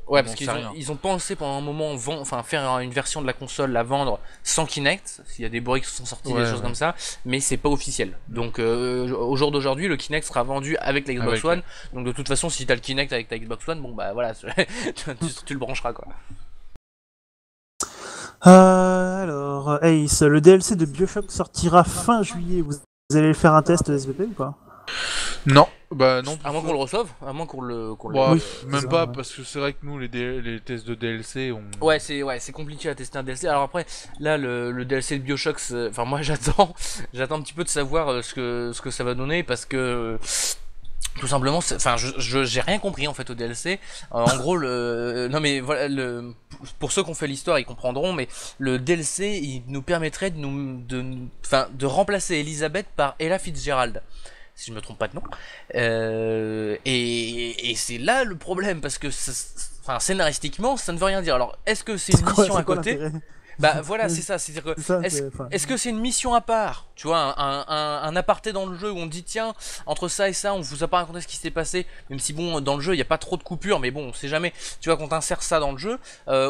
Ouais, parce qu'ils ont pensé pendant un moment faire une version de la console, la vendre sans Kinect. S'il y a des bruits qui sont sortis, des choses comme ça, mais c'est pas officiel. Donc au jour d'aujourd'hui, le Kinect sera vendu avec la Xbox One. Donc de toute façon, si t'as le Kinect avec ta Xbox One, bon bah voilà, tu le brancheras quoi. Alors, Ace, le DLC de BioShock sortira fin juillet. Vous allez faire un test SVP ou pas? Non, bah non. À moins qu'on le reçoive, à moins qu'on le. Bah, oui, même pas, parce que c'est vrai que nous, les tests de DLC, Ouais, c'est compliqué à tester un DLC. Alors après, là, le DLC de BioShock, enfin moi j'attends un petit peu de savoir ce que ça va donner, parce que tout simplement, enfin, j'ai rien compris en fait au DLC. En gros, non mais voilà, pour ceux qui ont fait l'histoire, ils comprendront. Mais le DLC, il nous permettrait de remplacer Elizabeth par Ella Fitzgerald, si je me trompe pas de nom. Et c'est là le problème, parce que scénaristiquement, ça ne veut rien dire. Alors, est-ce que c'est une mission à côté? Bah voilà, c'est ça, c'est-à-dire que est-ce que c'est une mission à part, tu vois, un aparté dans le jeu où on dit tiens, entre ça et ça, on vous a pas raconté ce qui s'est passé, même si bon, dans le jeu il y a pas trop de coupures, mais bon, on sait jamais, tu vois, qu'on t'insère ça dans le jeu,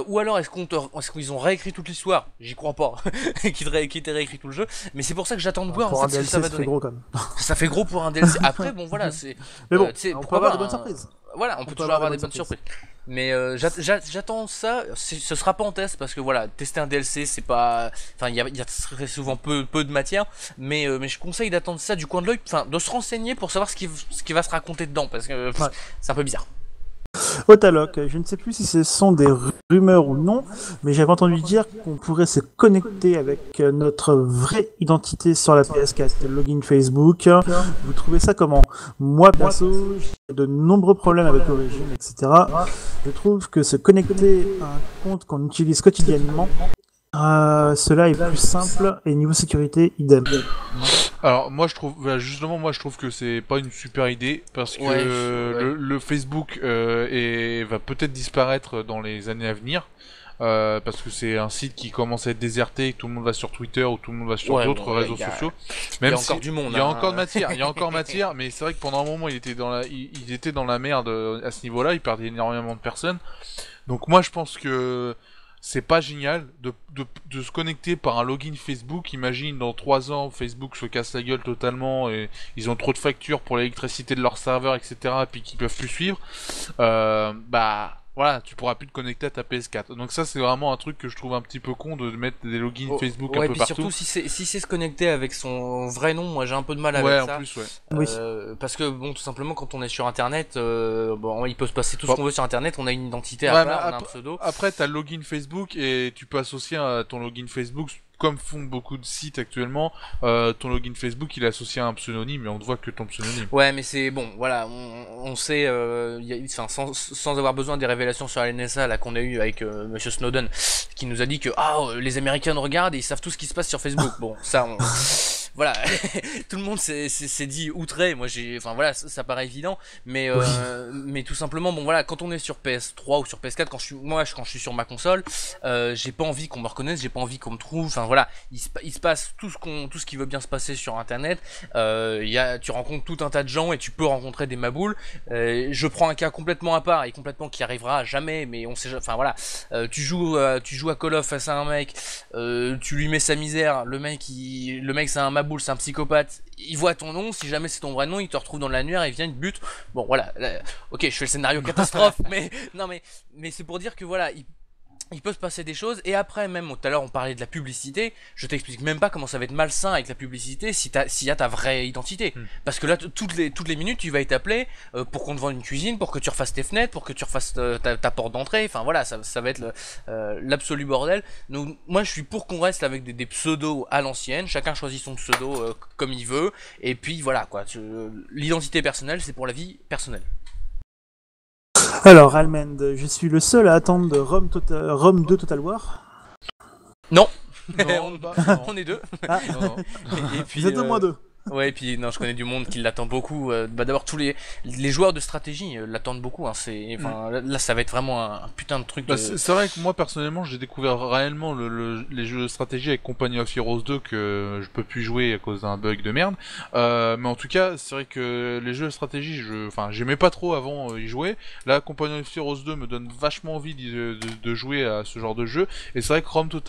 ou alors est-ce qu'ils ont réécrit toute l'histoire? J'y crois pas, qu'ils aient réécrit tout le jeu, mais c'est pour ça que j'attends de voir en fait ce que ça va donner. Gros, quand même. Ça fait gros pour un DLC. Après bon voilà, c'est mais bon, on peut avoir de bonnes surprises. Voilà, on peut toujours avoir des bonnes surprises. Mais j'attends ça. Ce sera pas en test, parce que voilà, tester un DLC, c'est pas. Enfin, il y a très souvent peu de matière. Mais je conseille d'attendre ça du coin de l'œil. Enfin, de se renseigner pour savoir ce qui va se raconter dedans, parce que c'est un peu bizarre. Otaloc, je ne sais plus si ce sont des rumeurs ou non, mais j'avais entendu dire qu'on pourrait se connecter avec notre vraie identité sur la PS4, login Facebook. Vous trouvez ça comment? Moi perso, j'ai de nombreux problèmes avec Origin, etc. Je trouve que se connecter à un compte qu'on utilise quotidiennement, cela est plus simple, et niveau sécurité, idem. Alors moi je trouve que c'est pas une super idée, parce que le Facebook va peut-être disparaître dans les années à venir, parce que c'est un site qui commence à être déserté, tout le monde va sur Twitter ou tout le monde va sur d'autres réseaux sociaux. Même il y a encore du monde. Il y a encore de matière, il y a encore matière, mais c'est vrai que pendant un moment il était dans la merde à ce niveau-là, il perdait énormément de personnes. Donc moi je pense que c'est pas génial de se connecter par un login Facebook. Imagine, dans 3 ans, Facebook se casse la gueule totalement et ils ont trop de factures pour l'électricité de leur serveur, etc. et puis qu'ils peuvent plus suivre. Bah, voilà, tu pourras plus te connecter à ta PS4. Donc ça, c'est vraiment un truc que je trouve un petit peu con de mettre des logins Facebook ouais, un peu puis partout. surtout si c'est se connecter avec son vrai nom, moi j'ai un peu de mal avec Ouais, ça. en plus, ouais. Oui. Parce que bon, tout simplement quand on est sur Internet, bon, il peut se passer tout ce Bon. qu'on veut sur Internet, on a une identité à Ouais, part, mais on a un pseudo. Après, t'as le login Facebook et tu peux associer à ton login Facebook, comme font beaucoup de sites actuellement, ton login Facebook il est associé à un pseudonyme et on ne voit que ton pseudonyme. Ouais, mais c'est bon, voilà, on sait, enfin, sans avoir besoin des révélations sur la NSA là qu'on a eu avec Monsieur Snowden, qui nous a dit que les Américains nous regardent et ils savent tout ce qui se passe sur Facebook. Bon, ça, voilà, tout le monde s'est dit outré. Moi, enfin voilà, ça paraît évident, mais mais tout simplement, bon voilà, quand on est sur PS3 ou sur PS4, quand je suis sur ma console, j'ai pas envie qu'on me reconnaisse, j'ai pas envie qu'on me trouve. Enfin voilà, il se passe tout ce qui veut bien se passer sur Internet. Tu rencontres tout un tas de gens et tu peux rencontrer des maboules. Je prends un cas complètement à part et complètement qui arrivera jamais, mais on sait, enfin voilà, tu joues à Call of face à un mec, tu lui mets sa misère, le mec c'est un maboule, c'est un psychopathe, il voit ton nom, si jamais c'est ton vrai nom, il te retrouve dans l'annuaire, il vient, il te bute. Bon voilà, ok, je fais le scénario catastrophe, mais non mais c'est pour dire que voilà, il peut se passer des choses, et après même, tout à l'heure on parlait de la publicité, je t'explique même pas comment ça va être malsain avec la publicité s'il y a ta vraie identité. Parce que là, toutes les minutes, tu vas être appelé pour qu'on te vende une cuisine, pour que tu refasses tes fenêtres, pour que tu refasses ta porte d'entrée, enfin voilà, ça va être l'absolu bordel. Donc moi je suis pour qu'on reste avec des pseudos à l'ancienne, chacun choisit son pseudo comme il veut, et puis voilà quoi, l'identité personnelle c'est pour la vie personnelle. Alors, Almend, je suis le seul à attendre de Rome 2 Total War. Non, Non, non. on est deux. Ah. Non, non. Et puis, Vous êtes au moins deux. Ouais, et puis non, je connais du monde qui l'attend beaucoup. D'abord tous les joueurs de stratégie l'attendent beaucoup. Hein, là, ça va être vraiment un putain de truc. Bah, c'est vrai que moi personnellement j'ai découvert réellement les jeux de stratégie avec Company of Heroes 2 que je peux plus jouer à cause d'un bug de merde. Mais en tout cas c'est vrai que les jeux de stratégie, j'aimais pas trop avant y jouer. Là Company of Heroes 2 me donne vachement envie de jouer à ce genre de jeu. Et c'est vrai que Rome 2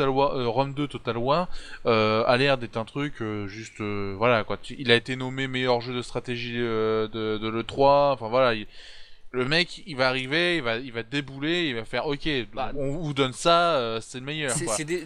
Total War a l'air d'être un truc voilà quoi. Il a été nommé meilleur jeu de stratégie de l'E3. Enfin voilà. Le mec, il va arriver, il va débouler, il va faire OK, on vous donne ça, c'est le meilleur.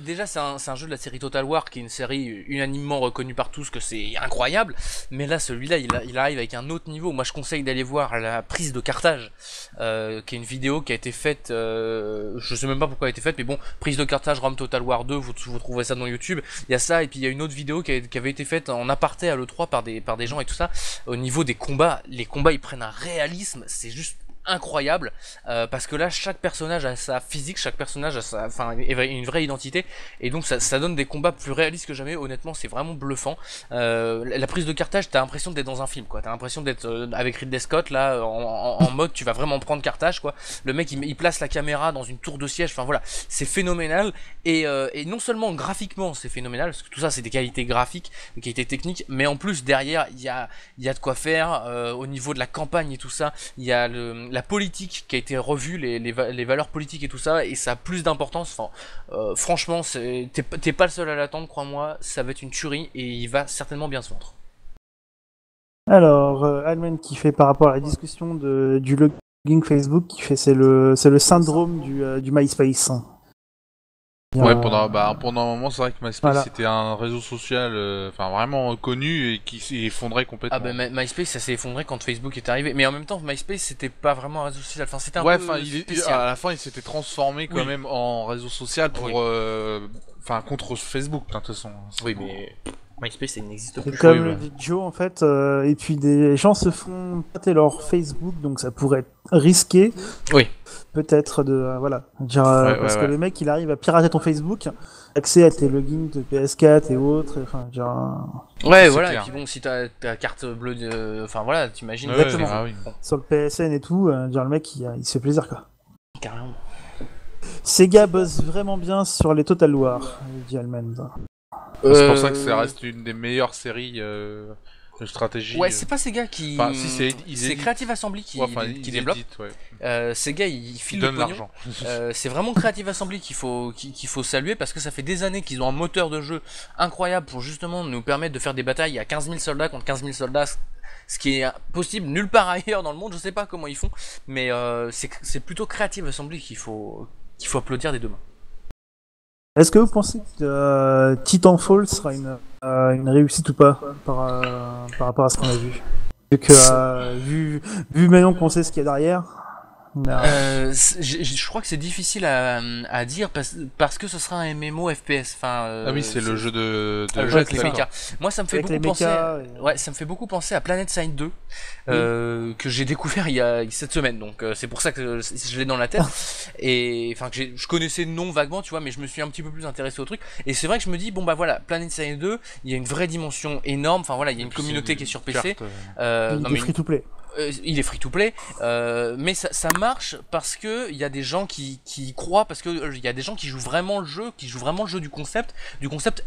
Déjà, c'est un jeu de la série Total War qui est une série unanimement reconnue par tous que c'est incroyable. Mais là, celui-là, il arrive avec un autre niveau. Moi, je conseille d'aller voir la prise de Carthage, qui est une vidéo qui a été faite. Je sais même pas pourquoi elle a été faite, mais bon, prise de Carthage, Rome Total War 2, vous trouverez ça dans YouTube. Il y a ça, et puis il y a une autre vidéo qui avait été faite en aparté à l'E3 par des gens et tout ça. Au niveau des combats, les combats ils prennent un réalisme, c'est juste incroyable, parce que là chaque personnage a sa physique, chaque personnage a une vraie identité, et donc ça donne des combats plus réalistes que jamais. Honnêtement, c'est vraiment bluffant. La prise de Carthage, t'as l'impression d'être dans un film, quoi. T'as l'impression d'être avec Ridley Scott là en mode tu vas vraiment prendre Carthage, quoi. Le mec il place la caméra dans une tour de siège, enfin voilà, c'est phénoménal, et non seulement graphiquement c'est phénoménal, parce que tout ça c'est des qualités graphiques, des qualités techniques, mais en plus derrière il y a de quoi faire au niveau de la campagne et tout ça. Il y a la politique qui a été revue, les valeurs politiques et tout ça, et ça a plus d'importance. Enfin, franchement, t'es pas le seul à l'attendre, crois-moi, ça va être une tuerie et il va certainement bien se vendre. Alors, Almen qui fait par rapport à la discussion du login Facebook, qui fait c'est le syndrome du MySpace. Ouais, pendant un moment, c'est vrai que MySpace Voilà. c'était un réseau social vraiment connu et qui s'est effondré complètement. Ah bah MySpace ça s'est effondré quand Facebook est arrivé, mais en même temps MySpace c'était pas vraiment un réseau social, enfin c'était un peu spécial. À la fin il s'était transformé quand même en réseau social pour contre Facebook de toute façon. Oui, mais MySpace ça n'existe C'est plus. comme le dit Joe en fait, et puis des gens se font pâter leur Facebook, donc ça pourrait être risqué. Oui. Peut-être parce que le mec il arrive à pirater ton Facebook, accès à tes logins de PS4 et autres, Ouais, voilà, clair. et puis bon, si t'as ta carte bleue, enfin voilà, t'imagines Exactement. Ah oui. Sur le PSN et tout, le mec il se fait plaisir quoi. carrément. Sega bosse vraiment bien sur les Total War, dit Almend. C'est pour ça que ça reste une des meilleures séries de stratégie. Ouais, c'est pas Sega qui. Enfin, si, c'est Creative Assembly qui développe. Sega il file le pognon. l'argent. C'est vraiment Creative Assembly qu'il faut saluer, parce que ça fait des années qu'ils ont un moteur de jeu incroyable pour justement nous permettre de faire des batailles à 15 000 soldats contre 15 000 soldats. ce qui est possible nulle part ailleurs dans le monde. Je sais pas comment ils font, mais c'est plutôt créatif, me semble qu'il faut applaudir des deux mains. Est-ce que vous pensez que Titanfall sera une réussite ou pas par rapport à ce qu'on a vu? Vu que vu maintenant qu'on sait ce qu'il y a derrière. Je crois que c'est difficile à dire parce que ce sera un MMO FPS. Enfin, ah oui, c'est le jeu de jeu avec les mechas. Moi, ça me fait beaucoup penser. Ouais, ça me fait beaucoup penser à Planet Side 2 que j'ai découvert il y a cette semaine. Donc c'est pour ça que je l'ai dans la tête. Et enfin que je connaissais le nom vaguement, tu vois, mais je me suis un petit peu plus intéressé au truc. Et c'est vrai que je me dis bon bah voilà, Planet Side 2, il y a une vraie dimension énorme. Enfin voilà, il y a une communauté qui est sur PC. Il est free to play. Il est free to play, mais ça marche parce que il y a des gens qui croient, parce que il y a des gens qui jouent vraiment le jeu, du concept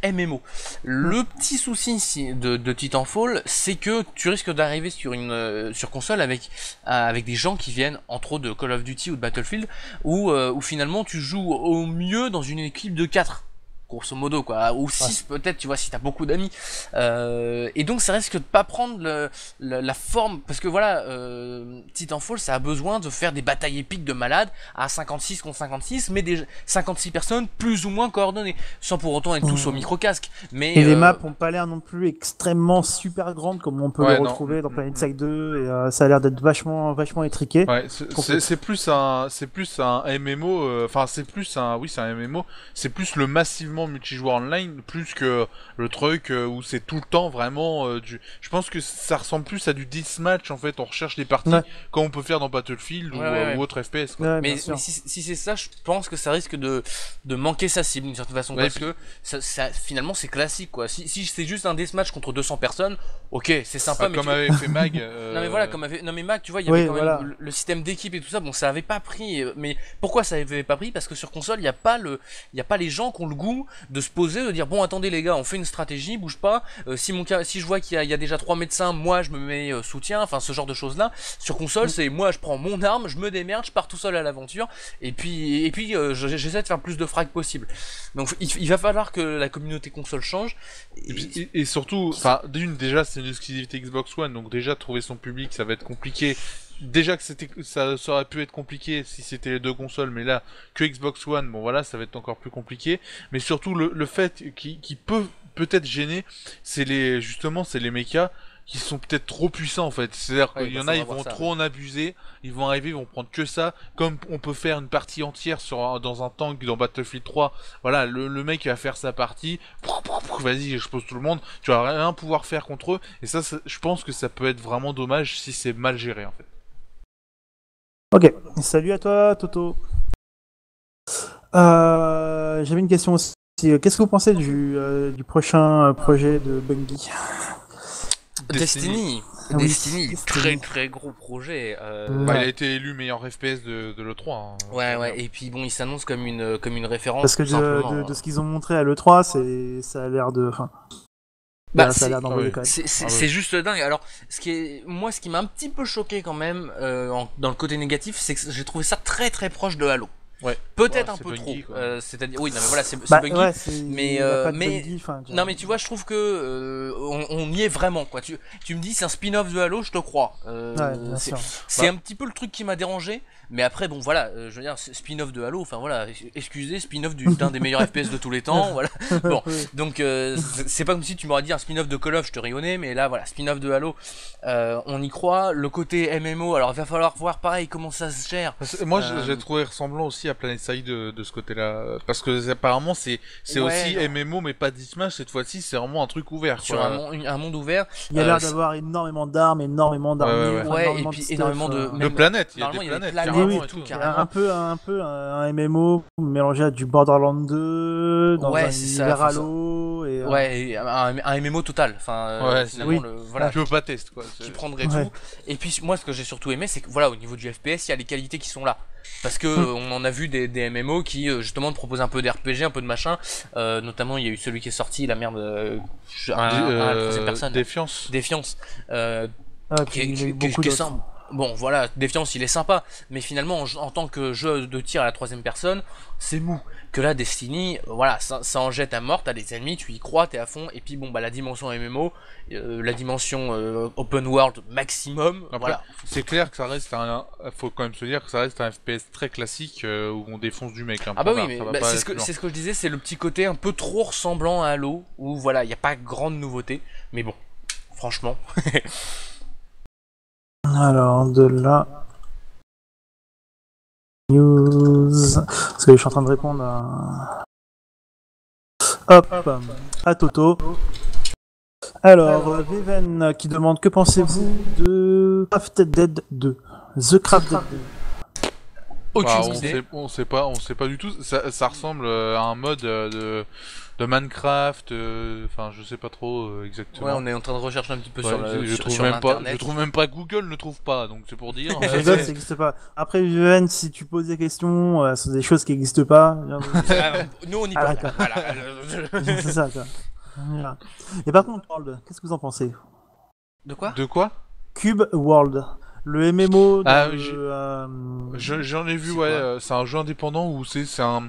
MMO. Le petit souci de Titanfall, c'est que tu risques d'arriver sur console avec des gens qui viennent entre autres de Call of Duty ou de Battlefield, où finalement tu joues au mieux dans une équipe de 4. Grosso modo quoi, ou 6 peut-être, tu vois, si t'as beaucoup d'amis, et donc ça risque de pas prendre la forme, parce que voilà, Titanfall ça a besoin de faire des batailles épiques de malades à 56 contre 56, mais des 56 personnes plus ou moins coordonnées, sans pour autant être tous au micro-casque. Mais et les maps ont pas l'air non plus extrêmement super grandes comme on peut les retrouver dans Planet Side 2, et ça a l'air d'être vachement étriqué. Ouais, c'est plus un MMO, enfin c'est plus un MMO, c'est plus le massivement multijoueur online plus que le truc où c'est tout le temps vraiment je pense que ça ressemble plus à du deathmatch en fait, on recherche des parties comme on peut faire dans Battlefield ou autre FPS quoi. Mais si c'est ça, je pense que ça risque de manquer sa cible d'une certaine façon, parce que ça finalement c'est classique quoi. Si c'est juste un deathmatch contre 200 personnes, ok, c'est sympa, mais comme avait fait Mag. Non mais voilà, mais Mag, tu vois, il y avait quand même le système d'équipe et tout ça. Bon, ça avait pas pris, mais pourquoi ça avait pas pris? Parce que sur console, il y a pas les gens qui ont le goût de se poser, de dire bon attendez les gars, on fait une stratégie, bouge pas, si je vois qu'il y a déjà 3 médecins, moi je me mets soutien, enfin ce genre de choses là. Sur console, c'est moi je prends mon arme, je me démerde, je pars tout seul à l'aventure, et puis j'essaie de faire le plus de frags possible. Donc il va falloir que la communauté console change, et surtout, enfin déjà c'est une exclusivité Xbox One, donc déjà trouver son public ça va être compliqué. Déjà que ça aurait pu être compliqué si c'était les deux consoles, mais là que Xbox One, bon voilà, ça va être encore plus compliqué. Mais surtout le fait qui peut-être gêner, c'est les mechas qui sont peut-être trop puissants en fait. C'est-à-dire qu'il y en a, ils vont trop en abuser, ils vont arriver, ils vont prendre que ça, comme on peut faire une partie entière dans un tank dans Battlefield 3. Voilà, le mec il va faire sa partie, vas-y, je pose tout le monde, tu vas rien pouvoir faire contre eux, et ça je pense que ça peut être vraiment dommage si c'est mal géré en fait. Ok, salut à toi Toto. J'avais une question aussi. Qu'est-ce que vous pensez du prochain projet de Bungie? Destiny, très très gros projet. Il a été élu meilleur FPS de l'E3. Hein, ouais, et puis bon, il s'annonce comme une référence. Parce que de ce qu'ils ont montré à l'E3, ça a l'air de... ça a l'air d'envoyer quand même. C'est juste dingue. Alors, ce qui m'a un petit peu choqué quand même, dans le côté négatif, c'est que j'ai trouvé ça très très proche de Halo. Ouais. Peut-être un peu buggy, trop. C'est-à-dire, oui, non, mais voilà, c'est buggy. Ouais, mais buggy, non, mais tu vois, je trouve que on y est vraiment, quoi. Tu me dis c'est un spin-off de Halo, je te crois. C'est un petit peu le truc qui m'a dérangé. Mais après, bon, voilà, je veux dire, spin-off de Halo, enfin voilà, excusez, spin-off d'un des meilleurs FPS de tous les temps, voilà. Bon, donc c'est pas comme si tu m'aurais dit un spin-off de Call of, je te rionnais, mais là, voilà, spin-off de Halo, on y croit. Le côté MMO, alors il va falloir voir pareil comment ça se gère. Moi, j'ai trouvé ressemblant aussi à Planet Side de ce côté-là, parce que apparemment c'est aussi MMO, mais pas Deathmatch cette fois-ci, c'est vraiment un truc ouvert. Sur un monde ouvert. Il y a l'air d'avoir énormément d'armes, énormément d'armures, et puis énormément de planètes. Il y a des planètes. Oui, un peu un MMO mélangé à du Borderlands 2 dans un univers Halo et un MMO total, enfin voilà, tu veux pas tester quoi, qui prendrait tout. Et puis moi ce que j'ai surtout aimé, c'est que voilà, au niveau du FPS il y a les qualités qui sont là, parce que on en a vu des MMO qui justement te proposent un peu d'RPG, un peu de machin, notamment il y a eu celui qui est sorti, la merde, troisième personne, Défiance, qui est Bon, voilà, Défiance, il est sympa, mais finalement, en tant que jeu de tir à la troisième personne, c'est mou. Que là, Destiny, voilà, ça en jette à mort, t'as des ennemis, tu y crois, t'es à fond, et puis bon, bah la dimension MMO, la dimension open world maximum, Après, voilà. c'est clair que ça reste faut quand même se dire que ça reste un FPS très classique où on défonce du mec. Hein, Ah bah oui, ça mais va bah, pas c'est aller ce que plus loin. c'est ce que je disais, c'est le petit côté un peu trop ressemblant à Halo, où voilà, il n'y a pas grande nouveauté, mais bon, franchement. Alors, de la news. Parce que je suis en train de répondre à. Hop, à Toto. Alors, Viven qui demande que pensez-vous de Crafted Dead 2 The Crafted Dead 2. Aucune idée. On sait pas du tout. Ça ressemble à un mode de Minecraft. Enfin, je sais pas trop exactement. Ouais, on est en train de rechercher un petit peu Ouais, sur trouve sur même pas. Internet. Je trouve même pas Google ne trouve pas. Donc c'est pour dire. Ça n'existe pas. Après, Viven, si tu poses des questions sur des choses qui n'existent pas. Nous, on y Ah, peut. d'accord. Voilà. C'est ça, quoi. Voilà. Et par contre, World, qu'est-ce que vous en pensez? De quoi? De quoi? Cube World, le MMO de, Ah, j'en ai vu, c'est ouais. quoi C'est un jeu indépendant où c'est dans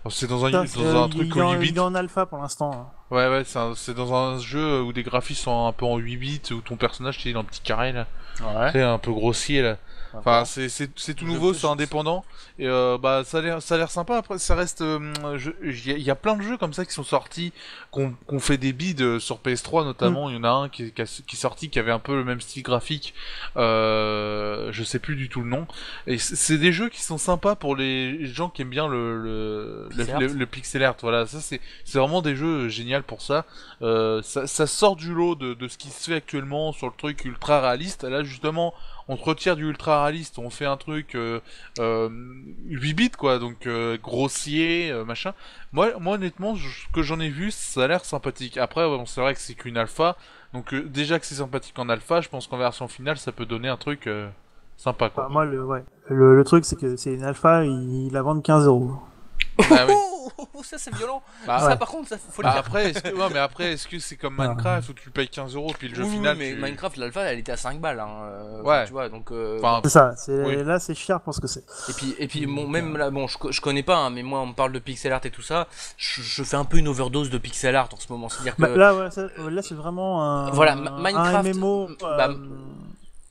Putain, un truc en 8 bits. il est en alpha pour l'instant. Hein. Ouais, c'est dans un jeu où des graphismes sont un peu en 8 bits, où ton personnage, tu sais, il est dans un petit carré, là. Ouais. C'est un peu grossier, là. Enfin, c'est tout nouveau, c'est indépendant. Et bah, ça a l'air sympa. Après, ça reste. Il y a plein de jeux comme ça qui sont sortis, qu'on fait des bids sur PS3 notamment. Il y en a un qui est sorti, qui avait un peu le même style graphique. Je sais plus du tout le nom. Et c'est des jeux qui sont sympas pour les gens qui aiment bien le pixel art. Voilà, ça c'est vraiment des jeux géniaux pour ça. Ça sort du lot de ce qui se fait actuellement sur le truc ultra réaliste. Là, justement, on te retire du ultra réaliste, on fait un truc 8 bits quoi, donc grossier, machin. Moi honnêtement, ce que j'en ai vu, ça a l'air sympathique. Après, bon, c'est vrai que c'est qu'une alpha, donc déjà que c'est sympathique en alpha, je pense qu'en version finale, ça peut donner un truc sympa quoi. Enfin, moi, le truc, c'est que c'est une alpha, il la vendent 15€. Ah oui. Ça c'est violent. Bah, ça ouais. par contre, ça faut le dire. Après, est-ce que c'est comme Minecraft où tu payes 15€ puis le jeu Oui, final mais Minecraft l'alpha elle était à 5 balles hein. Ouais. Tu vois donc Enfin, C'est ça, oui. là, c'est cher pour ce que c'est. et puis bon, même là bon je connais pas hein, mais moi on me parle de pixel art et tout ça, je fais un peu une overdose de pixel art en ce moment, c'est-à-dire que Bah, là, c'est vraiment voilà, un Minecraft MMO. bah,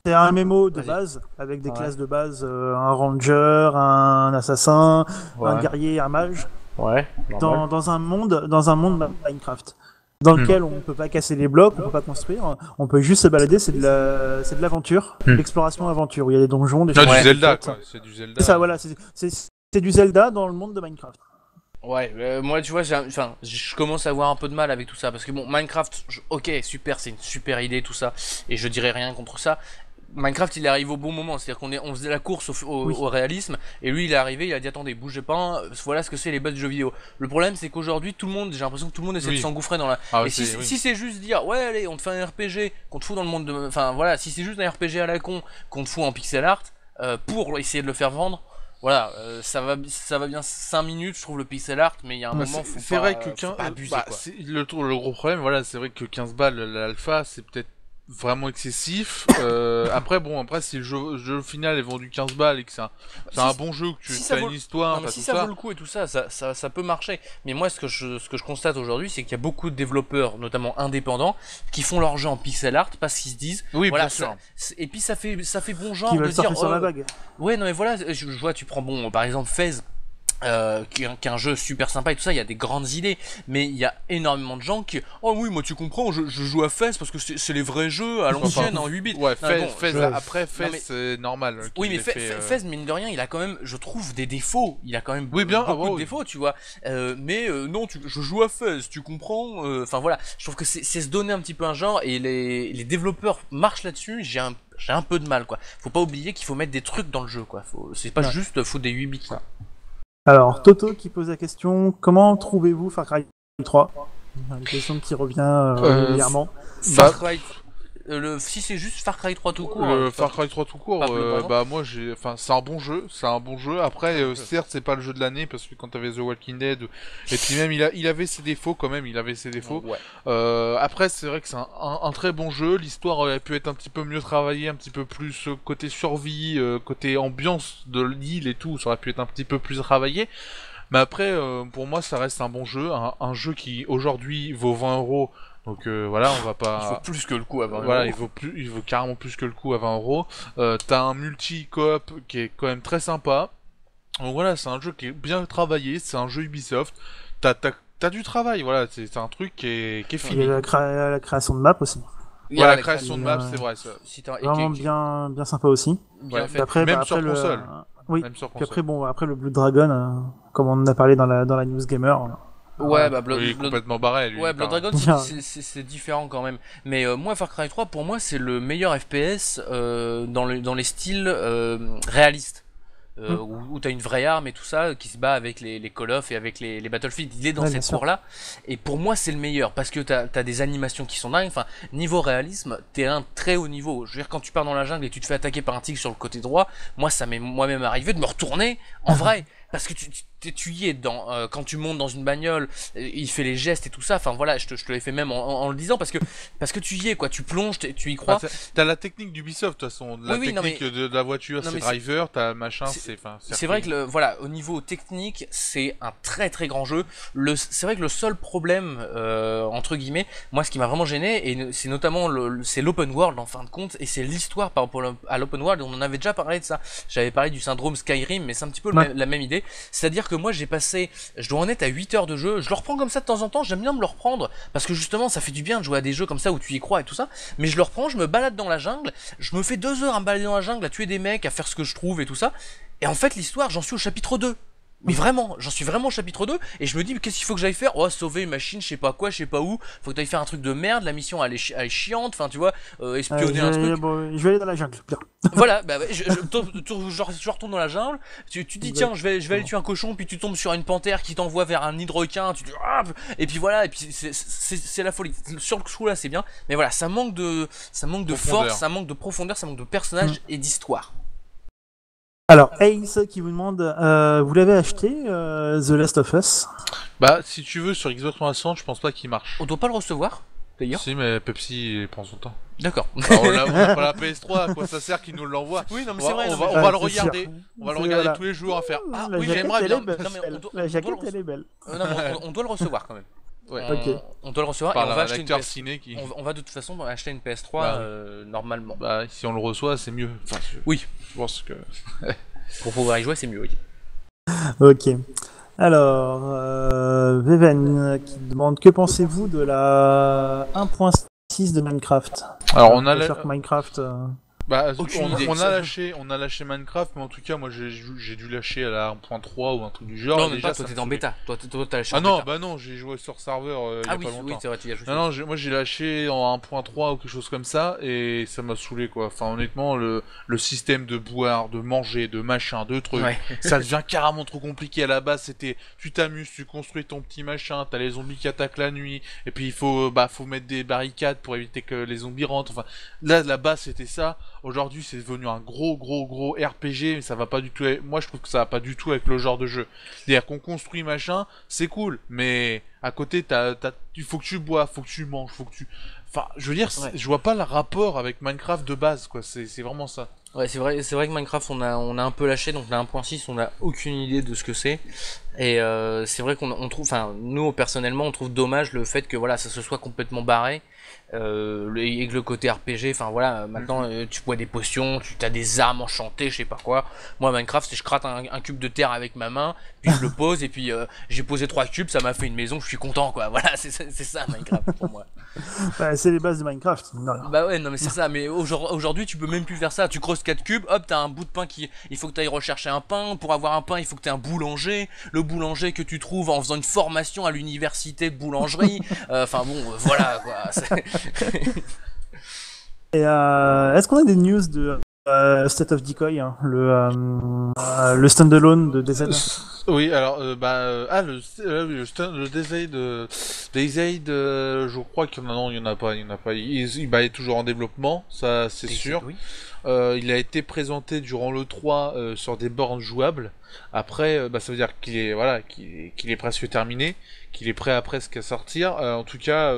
C'est un MMO de vas-y. base, avec des Ouais. classes de base, un ranger, un assassin, un guerrier, un mage, Ouais. dans un monde Minecraft, dans lequel on peut pas casser les blocs, on peut pas construire, on peut juste se balader, c'est de l'aventure, l'exploration aventure, où il y a des donjons, des c'est choses. du Zelda comme ça. quoi, c'est du Zelda. C'est ça, voilà, c'est du Zelda dans le monde de Minecraft. Ouais, moi tu vois, je commence à avoir un peu de mal avec tout ça parce que bon, Minecraft, ok, super, c'est une super idée tout ça, et je dirais rien contre ça. Minecraft il arrive au bon moment, c'est-à-dire on faisait la course au réalisme, et lui il est arrivé, il a dit attendez, bougez pas, hein, voilà ce que c'est les bugs de jeux vidéo. Le problème c'est qu'aujourd'hui tout le monde, j'ai l'impression que tout le monde essaie de s'engouffrer dans la. Ah, et si c'est juste dire ouais allez on te fait un RPG qu'on te fout dans le monde de, enfin voilà, si c'est juste un RPG à la con qu'on te fout en pixel art pour essayer de le faire vendre. Voilà, ça va bien 5 minutes, je trouve le pixel art, mais il y a un moment, c'est vrai que faut pas abuser, quoi. le gros problème, voilà, c'est vrai que 15 balles l'alpha, c'est peut-être vraiment excessif. Après si le jeu final est vendu 15 balles et que c'est un bon jeu, que tu si as ça une histoire, non, mais si ça vaut le coup et tout ça, ça peut marcher. Mais moi, ce que je constate aujourd'hui, c'est qu'il y a beaucoup de développeurs, notamment indépendants, qui font leur jeu en pixel art parce qu'ils se disent, oui, voilà, bien sûr. Et puis ça fait bon genre Qui de veulent dire, surfer sur la vague. ouais, non mais voilà, je vois, tu prends bon, par exemple FaZe. Qui est un jeu super sympa et tout ça, il y a des grandes idées, mais il y a énormément de gens qui oh oui moi tu comprends, je joue à FaZe parce que c'est les vrais jeux à l'ancienne en 8 bits. Ouais, FaZe, c'est normal. Oui mais FaZe mine de rien il a quand même, je trouve, des défauts, il a quand même oui, bien, beaucoup de défauts tu vois, non je joue à FaZe, tu comprends, enfin voilà, je trouve que c'est se donner un petit peu un genre, et les développeurs marchent là-dessus, j'ai un peu de mal quoi. Faut pas oublier qu'il faut mettre des trucs dans le jeu quoi, c'est pas juste foutre des 8 bits quoi. Alors, Toto qui pose la question, comment trouvez-vous Far Cry 3 ? Une question qui revient régulièrement. Far Cry, Si c'est juste Far Cry 3 tout court. Le Far Cry 3 tout court, pas Blood bah moi enfin c'est un bon jeu, Après certes c'est pas le jeu de l'année parce que quand t'avais The Walking Dead, et puis même il avait ses défauts quand même, Ouais. Après c'est vrai que c'est un très bon jeu, l'histoire aurait pu être un petit peu mieux travaillée, un petit peu plus côté survie, côté ambiance de l'île et tout, ça aurait pu être un petit peu plus travaillé. Mais après, pour moi, ça reste un bon jeu, un jeu qui aujourd'hui vaut 20€. Donc voilà, on va pas. Il faut plus que le coup à 20 Voilà, euros. il vaut carrément plus que le coup à 20€. T'as un multi-coop qui est quand même très sympa. Donc voilà, c'est un jeu qui est bien travaillé, c'est un jeu Ubisoft. T'as du travail, voilà, c'est un truc qui est Il y fini. a la création de map aussi. Voilà, la la création de map, c'est vrai, ça. Si t'as- et Vraiment qui- bien sympa aussi. bien Ouais. fait. Et après, Même après sur console. Oui. Même sur Puis console. après, bon, après le Blood Dragon, comme on en a parlé dans la News Gamer. Ouais, bah Il est complètement barré, lui. Ouais, Blood carrément. Dragon, c'est différent quand même. Mais moi, Far Cry 3, pour moi, c'est le meilleur FPS dans les styles réalistes. Où t'as une vraie arme et tout ça qui se bat avec les Call of et avec les Battlefield. Il est dans Ouais, bien cette sûr. cour-là. Et pour moi, c'est le meilleur parce que t'as des animations qui sont dingues. Enfin, niveau réalisme, t'es un très haut niveau. Je veux dire, quand tu pars dans la jungle et tu te fais attaquer par un tigre sur le côté droit, moi, ça m'est moi-même arrivé de me retourner en vrai. Parce que tu y es dedans. Quand tu montes dans une bagnole, il fait les gestes et tout ça. Enfin voilà, je te l'ai fait même en le disant parce que tu y es quoi. Tu plonges, tu y crois. T'as la technique d'Ubisoft de toute façon. La Oui, non, technique de la voiture, non, c'est mais driver, t'as machin, c'est vrai que voilà, au niveau technique, c'est un très très grand jeu. C'est vrai que le seul problème entre guillemets, moi ce qui m'a vraiment gêné et c'est notamment c'est l'open world en fin de compte et c'est l'histoire par rapport à l'open world. On en avait déjà parlé de ça. J'avais parlé du syndrome Skyrim, mais c'est un petit peu la même idée. C'est-à-dire que moi j'ai passé, je dois en être à 8 heures de jeu. Je le reprends comme ça de temps en temps. J'aime bien me le reprendre parce que justement ça fait du bien de jouer à des jeux comme ça où tu y crois et tout ça. Mais je le reprends, je me balade dans la jungle, je me fais 2 heures à me balader dans la jungle, à tuer des mecs, à faire ce que je trouve et tout ça. Et en fait, l'histoire, j'en suis au chapitre 2. Mais vraiment, j'en suis vraiment au chapitre 2. Et je me dis, mais qu'est-ce qu'il faut que j'aille faire? Oh, sauver une machine, je sais pas quoi, je sais pas où. Faut que t'ailles faire un truc de merde. La mission, elle est chiante. Enfin, tu vois, espionner un truc. Bon, je vais aller dans la jungle. Bien. Voilà, bah, je retourne dans la jungle. Tu dis, tiens, je vais aller tuer un cochon. Puis tu tombes sur une panthère qui t'envoie vers un nid de requin. Tu dis, ah, et puis voilà. Et puis c'est la folie. Sur le coup là, c'est bien. Mais voilà, ça manque de force, ça manque de profondeur, ça manque de personnages et d'histoire. Alors, Ace qui vous demande, vous l'avez acheté, The Last of Us? Bah, si tu veux, sur Xbox 360, je pense pas qu'il marche. On doit pas le recevoir, d'ailleurs. Si, mais Pepsi il prend son temps. D'accord. Alors, on a pas la PS3, à quoi ça sert qu'il nous l'envoie? Oui, non, mais On c'est va- vrai. on non, va, mais- on va le c'est regarder. sûr. On va le C'est- regarder voilà. tous les jours à faire. Ah La oui, jaquette, j'aimerais elle bien. est belle. Non, mais La on jaquette, doit le elle est belle. non, mais on doit le recevoir quand même. Ouais. Ok. On doit le recevoir et Par on va acheter une l'acteur PS... ciné qui. on va de toute façon acheter une PS3 Bah, normalement. Bah, si on le reçoit, c'est mieux. Enfin, Oui. Je pense que. Pour pouvoir y jouer, c'est mieux, oui. Ok. Alors, Veven qui demande, que pensez-vous de la 1.6 de Minecraft? Alors, on a Bien sûr que Minecraft. Bah, Aucune idée. on a lâché Minecraft, mais en tout cas, moi j'ai dû lâcher à la 1.3 ou un truc du genre. non, et mais déjà, pas, toi ça t'étais me en saoulait. bêta. Toi t'as lâché Ah en non, bêta. bah non, j'ai joué sur serveur il y Ah a oui, pas longtemps. oui, c'est vrai, tu y as joué. Non, moi j'ai lâché en 1.3 ou quelque chose comme ça, et ça m'a saoulé quoi. Enfin, honnêtement, le système de boire, de manger, de machin, de trucs, Ouais. ça devient carrément trop compliqué. À la base, c'était tu t'amuses, tu construis ton petit machin, t'as les zombies qui attaquent la nuit, et puis il faut mettre des barricades pour éviter que les zombies rentrent. Enfin, là, la base c'était ça. Aujourd'hui, c'est devenu un gros RPG, mais ça va pas du tout. Moi, je trouve que ça va pas du tout avec le genre de jeu. C'est-à-dire qu'on construit machin, c'est cool, mais à côté, il faut que tu bois, faut que tu manges, faut que tu. Enfin, je veux dire, Ouais. je vois pas le rapport avec Minecraft de base, quoi. C'est vraiment ça. Ouais, c'est vrai que Minecraft on a un peu lâché, donc la 1.6 on a aucune idée de ce que c'est. Et c'est vrai qu'on trouve, enfin nous personnellement on trouve dommage le fait que voilà ça se soit complètement barré. Et que le côté RPG, enfin voilà, maintenant tu bois des potions, tu as des armes enchantées, je sais pas quoi. Moi Minecraft, c'est je gratte un cube de terre avec ma main, puis je le pose et puis j'ai posé 3 cubes, ça m'a fait une maison, je suis content quoi. Voilà, c'est ça Minecraft pour moi. Bah, c'est les bases de Minecraft. Non. Bah ouais, non mais c'est ça, mais aujourd'hui tu peux même plus faire ça. Tu creuses 4 cubes, hop, t'as un bout de pain il faut que t'ailles rechercher un pain. Pour avoir un pain, il faut que t'aies un boulanger. Le boulanger que tu trouves en faisant une formation à l'université de boulangerie. Enfin bon, voilà quoi. Et est-ce qu'on a des news de State of Decoy, hein, le standalone de DZ. Oui, alors, le DayZ, je crois qu'il y en a, non, il y en a pas, il est toujours en développement, ça c'est sûr. Oui. Il a été présenté durant l'E3 sur des bornes jouables. Après, ça veut dire qu'il est presque terminé, qu'il est prêt à presque à sortir. En tout cas,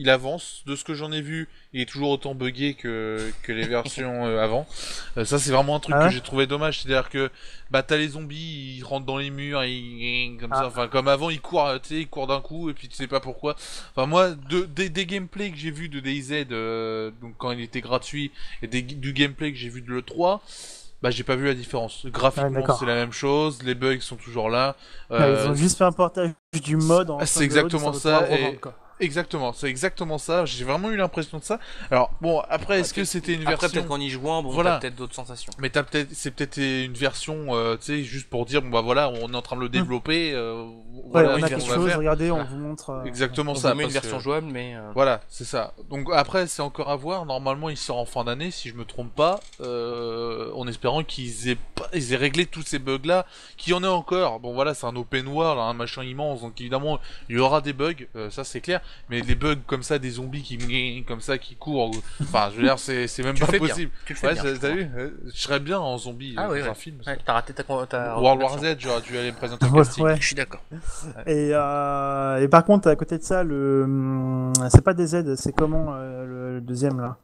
il avance. De ce que j'en ai vu, il est toujours autant buggé que les versions avant. Ça, c'est vraiment un truc que j'ai trouvé dommage. C'est-à-dire que t'as les zombies, ils rentrent dans les murs, comme ça. Enfin, comme avant, ils courent, ils courent d'un coup et puis tu sais pas pourquoi. Enfin, moi, des gameplays que j'ai vu de DayZ, donc quand il était gratuit, et du gameplay que j'ai vu de l'E3. J'ai pas vu la différence. Graphiquement, c'est la même chose, les bugs sont toujours là. Ils ont juste fait un portage du mode en c'est exactement ça. Exactement, c'est exactement ça. J'ai vraiment eu l'impression de ça. Alors bon, après, est-ce que c'était une version... peut-être qu'en y jouant, t'as peut-être d'autres sensations. Mais c'est peut-être une version, tu sais, juste pour dire, voilà, on est en train de le développer. Voilà, on a quelque chose. Regardez, on vous montre. Exactement ça. On met une version jouable, mais. Voilà, c'est ça. Donc après, c'est encore à voir. Normalement, il sort en fin d'année, si je me trompe pas, en espérant qu'ils aient réglé tous ces bugs-là, qu'il y en ait encore. Bon, voilà, c'est un open world, un machin immense, donc évidemment, il y aura des bugs, ça c'est clair. Mais les bugs comme ça, des zombies qui courent, enfin, je veux dire, c'est même pas possible. Tu le fais bien. T'as vu, je serais bien en zombie dans un film. Ouais, t'as raté ta World War Z, j'aurais dû aller me présenter au casting. Je suis d'accord. Et par contre, à côté de ça, c'est pas DZ, c'est comment le deuxième là?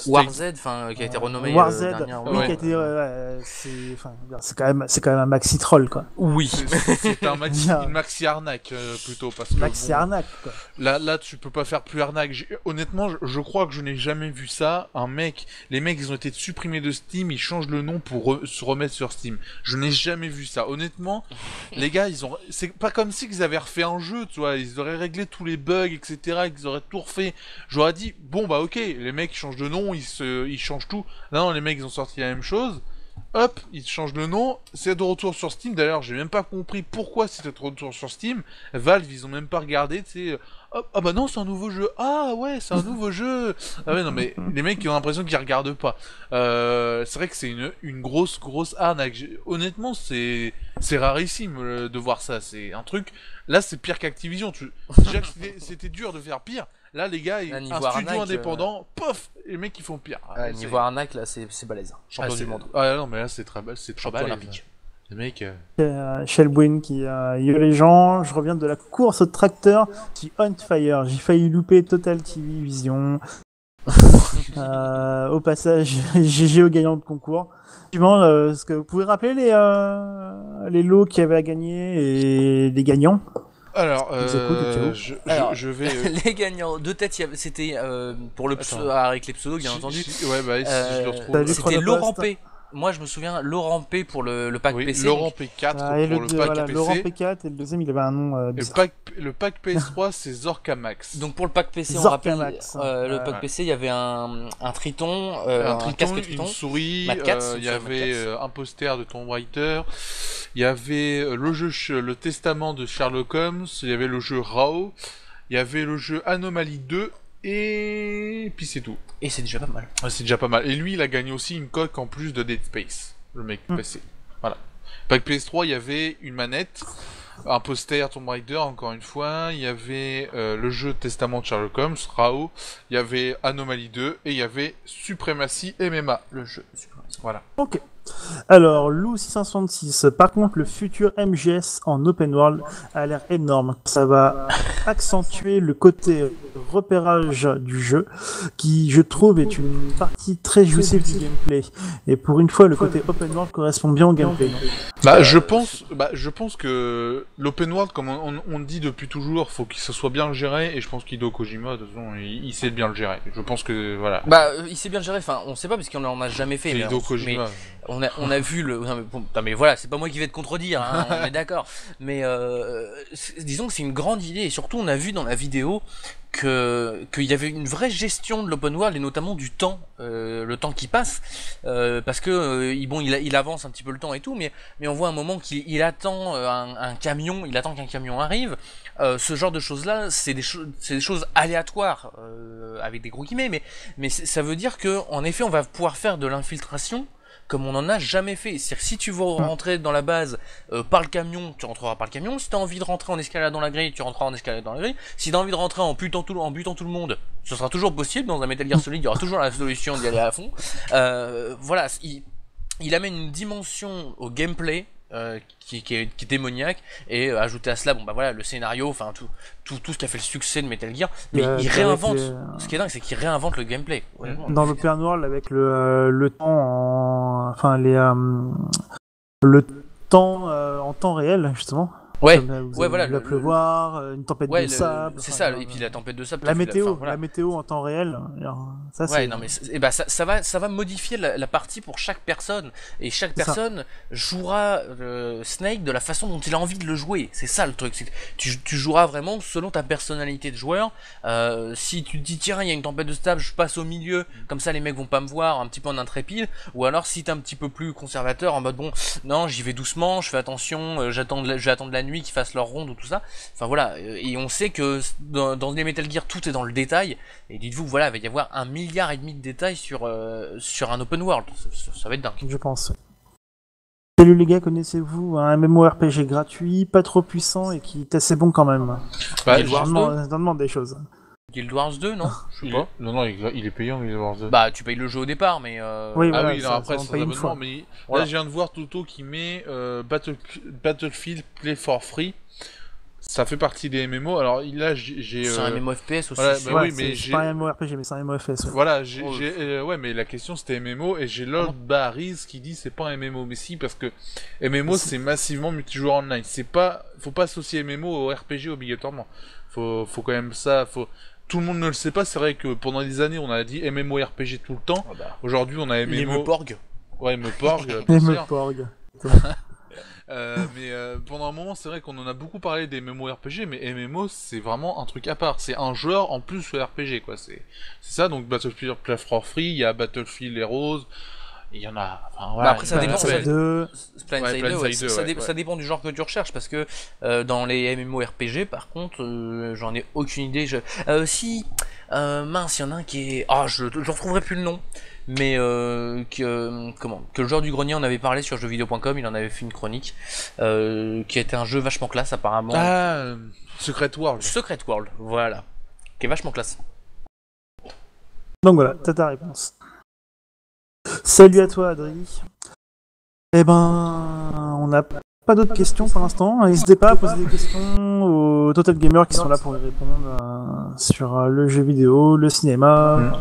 War Z, qui a été renommé. War Z, oui, qui a été, c'est quand même un maxi troll quoi. Oui. C'est une maxi arnaque plutôt parce que. Maxi arnaque quoi. Là, tu peux pas faire plus arnaque. Honnêtement, je crois que je n'ai jamais vu ça. Les mecs, ils ont été supprimés de Steam, ils changent le nom pour se remettre sur Steam. Je n'ai jamais vu ça. Honnêtement, les gars, c'est pas comme si ils avaient refait un jeu, tu vois. Ils auraient réglé tous les bugs, etc. Qu'ils auraient tout refait. J'aurais dit, bon bah ok, les mecs ils changent de nom, ils changent tout. Non, les mecs ils ont sorti la même chose. Hop, ils changent le nom, c'est de retour sur Steam. D'ailleurs, j'ai même pas compris pourquoi c'était de retour sur Steam. Valve, ils ont même pas regardé, tu sais. Ah bah non, c'est un nouveau jeu. Ah ouais, c'est un nouveau jeu. Ah ouais, non mais les mecs ils ont l'impression qu'ils regardent pas. C'est vrai que c'est une grosse arnaque. Honnêtement, c'est rarissime de voir ça. C'est un truc. Là, c'est pire qu'Activision. Déjà que c'était dur de faire pire. Là, les gars, un studio indépendant, pof, les mecs ils font pire. Niveau arnaque, là, c'est balèze. Champion du monde. Ah non, mais là, c'est très champion olympique. Les mecs. Shellbwin qui yo les gens, je reviens de la course au tracteur qui on fire. J'ai failli louper Total TV Vision. Au passage, GG au gagnant de concours. Est-ce que vous pouvez rappeler les lots qu'il y avait à gagner et les gagnants? Alors, je vais. Les gagnants de tête, c'était pour le avec les pseudos, bien entendu. Ouais, si je le retrouve. C'était Laurent P. Moi, je me souviens, Laurent P pour le pack PC. Laurent P4 pour le pack PC. Laurent P4 et le deuxième, il avait un nom bizarre. Le pack PS3, c'est Zorka Max. Donc pour le pack PC, on rappelle, le pack PC, il y un Triton, un casque Triton, une souris, il y avait un poster de Tomb Raider, il y avait le Testament de Sherlock Holmes, il y avait le jeu Rao, il y avait le jeu Anomaly 2, et puis c'est tout. Et c'est déjà pas mal. Ouais, c'est déjà pas mal. Et lui, il a gagné aussi une coque en plus de Dead Space, le mec PC. Voilà. Pack PS3, il y avait une manette, un poster Tomb Raider, encore une fois, il y avait le jeu Testament de Sherlock Holmes, Rao, il y avait Anomaly 2, et il y avait Supremacy MMA, le jeu. Voilà. Ok. Alors, Lou 666, par contre, le futur MGS en open world a l'air énorme. Ça va accentuer le côté repérage du jeu, qui, je trouve, est une partie très jouissive du gameplay. Et pour une fois, le côté open world correspond bien au gameplay. Je pense que l'open world, comme on dit depuis toujours, faut que ça soit bien géré, et je pense qu'Hideo Kojima, de toute façon, il sait bien le gérer. Je pense que, voilà. Il sait bien le gérer, enfin, on sait pas, parce qu'on en a jamais fait. C'est Hideo Kojima. On a vu le. Mais voilà, c'est pas moi qui vais te contredire, hein, on est d'accord. Mais disons que c'est une grande idée, et surtout on a vu dans la vidéo qu'il y avait une vraie gestion de l'open world, et notamment du temps, le temps qui passe, parce que il avance un petit peu le temps et tout, mais on voit un moment qu'il attend un camion, il attend qu'un camion arrive. ce genre de choses-là, c'est des choses aléatoires, avec des gros guillemets, mais ça veut dire que en effet, on va pouvoir faire de l'infiltration comme on n'en a jamais fait. C'est-à-dire que si tu veux rentrer dans la base par le camion, tu rentreras par le camion. Si tu as envie de rentrer en escaladant la grille, tu rentreras en escaladant la grille. Si tu as envie de rentrer en butant tout le monde, ce sera toujours possible. Dans un Metal Gear Solid, il y aura toujours la solution d'y aller à fond. Voilà, il amène une dimension au gameplay qui est démoniaque, et ajouter à cela, bon bah voilà, le scénario, enfin tout ce qui a fait le succès de Metal Gear, mais il réinvente, ce qui est dingue, c'est qu'il réinvente le gameplay. Dans l'open world, avec le temps enfin le temps en temps réel, justement. Ouais, voilà, il va pleuvoir, une tempête de sable. C'est ça, et puis la tempête de sable. La météo en temps réel. Ça, ouais, non mais ça va modifier la partie pour chaque personne, et chaque personne jouera Snake de la façon dont il a envie de le jouer. C'est ça le truc, tu joueras vraiment selon ta personnalité de joueur. Si tu te dis tiens, il y a une tempête de sable, je passe au milieu, comme ça les mecs vont pas me voir, un petit peu en intrépide. Ou alors si t'es un petit peu plus conservateur, en mode bon, non, j'y vais doucement, je fais attention, j'attends de la nuit qui fassent leur ronde ou tout ça. Enfin voilà, et on sait que dans les Metal Gear tout est dans le détail, et dites-vous voilà, il va y avoir 1,5 milliard de détails sur un open world, ça va être dingue. Je pense. Salut les gars, connaissez-vous un MMORPG gratuit, pas trop puissant et qui est assez bon quand même? Bah, je demande des choses. Guild Wars 2, non? Je sais pas. Non, il est payant Guild Wars 2. Bah, tu payes le jeu au départ, mais. Oui, ah voilà, oui, non, après, c'est un abonnement, mais là, je viens de voir Toto qui met Battlefield Play for Free. Ça fait partie des MMO. Alors là, j'ai. C'est un MMO FPS aussi. Voilà, ouais, oui, mais c'est pas un MMORPG, mais c'est un MMO FPS. Ouais. Voilà, ouais, mais la question c'était MMO, et j'ai Lord Barry's qui dit c'est pas un MMO, mais si, parce que MMO c'est massivement multijoueur online. C'est pas, faut pas associer MMO au RPG obligatoirement. Faut quand même ça, tout le monde ne le sait pas. C'est vrai que pendant des années on a dit MMORPG tout le temps. Aujourd'hui on a MMO. MMORPG. Ouais, MMORPG. MMORPG. Mais pendant un moment, c'est vrai qu'on en a beaucoup parlé des MMORPG, mais MMO c'est vraiment un truc à part. C'est un joueur en plus sur RPG, quoi. C'est ça. Donc Battlefield Play for Free, il y a Battlefield Heroes, il y en a. Enfin, voilà, après ça dépend. Planeside 2, ça dépend du genre que tu recherches, parce que dans les MMORPG, par contre, j'en ai aucune idée. Mince, il y en a un qui est. Ah, je retrouverai plus le nom. Mais que le joueur du grenier en avait parlé sur jeuxvideo.com, il en avait fait une chronique, qui était un jeu vachement classe apparemment. Ah, Secret World. Secret World, voilà, qui est vachement classe. Donc voilà, t'as ta réponse. Salut à toi Adri. Eh ben, on n'a pas d'autres questions pour l'instant. N'hésitez pas à poser des questions aux Total Gamers qui sont là pour y répondre sur le jeu vidéo, le cinéma.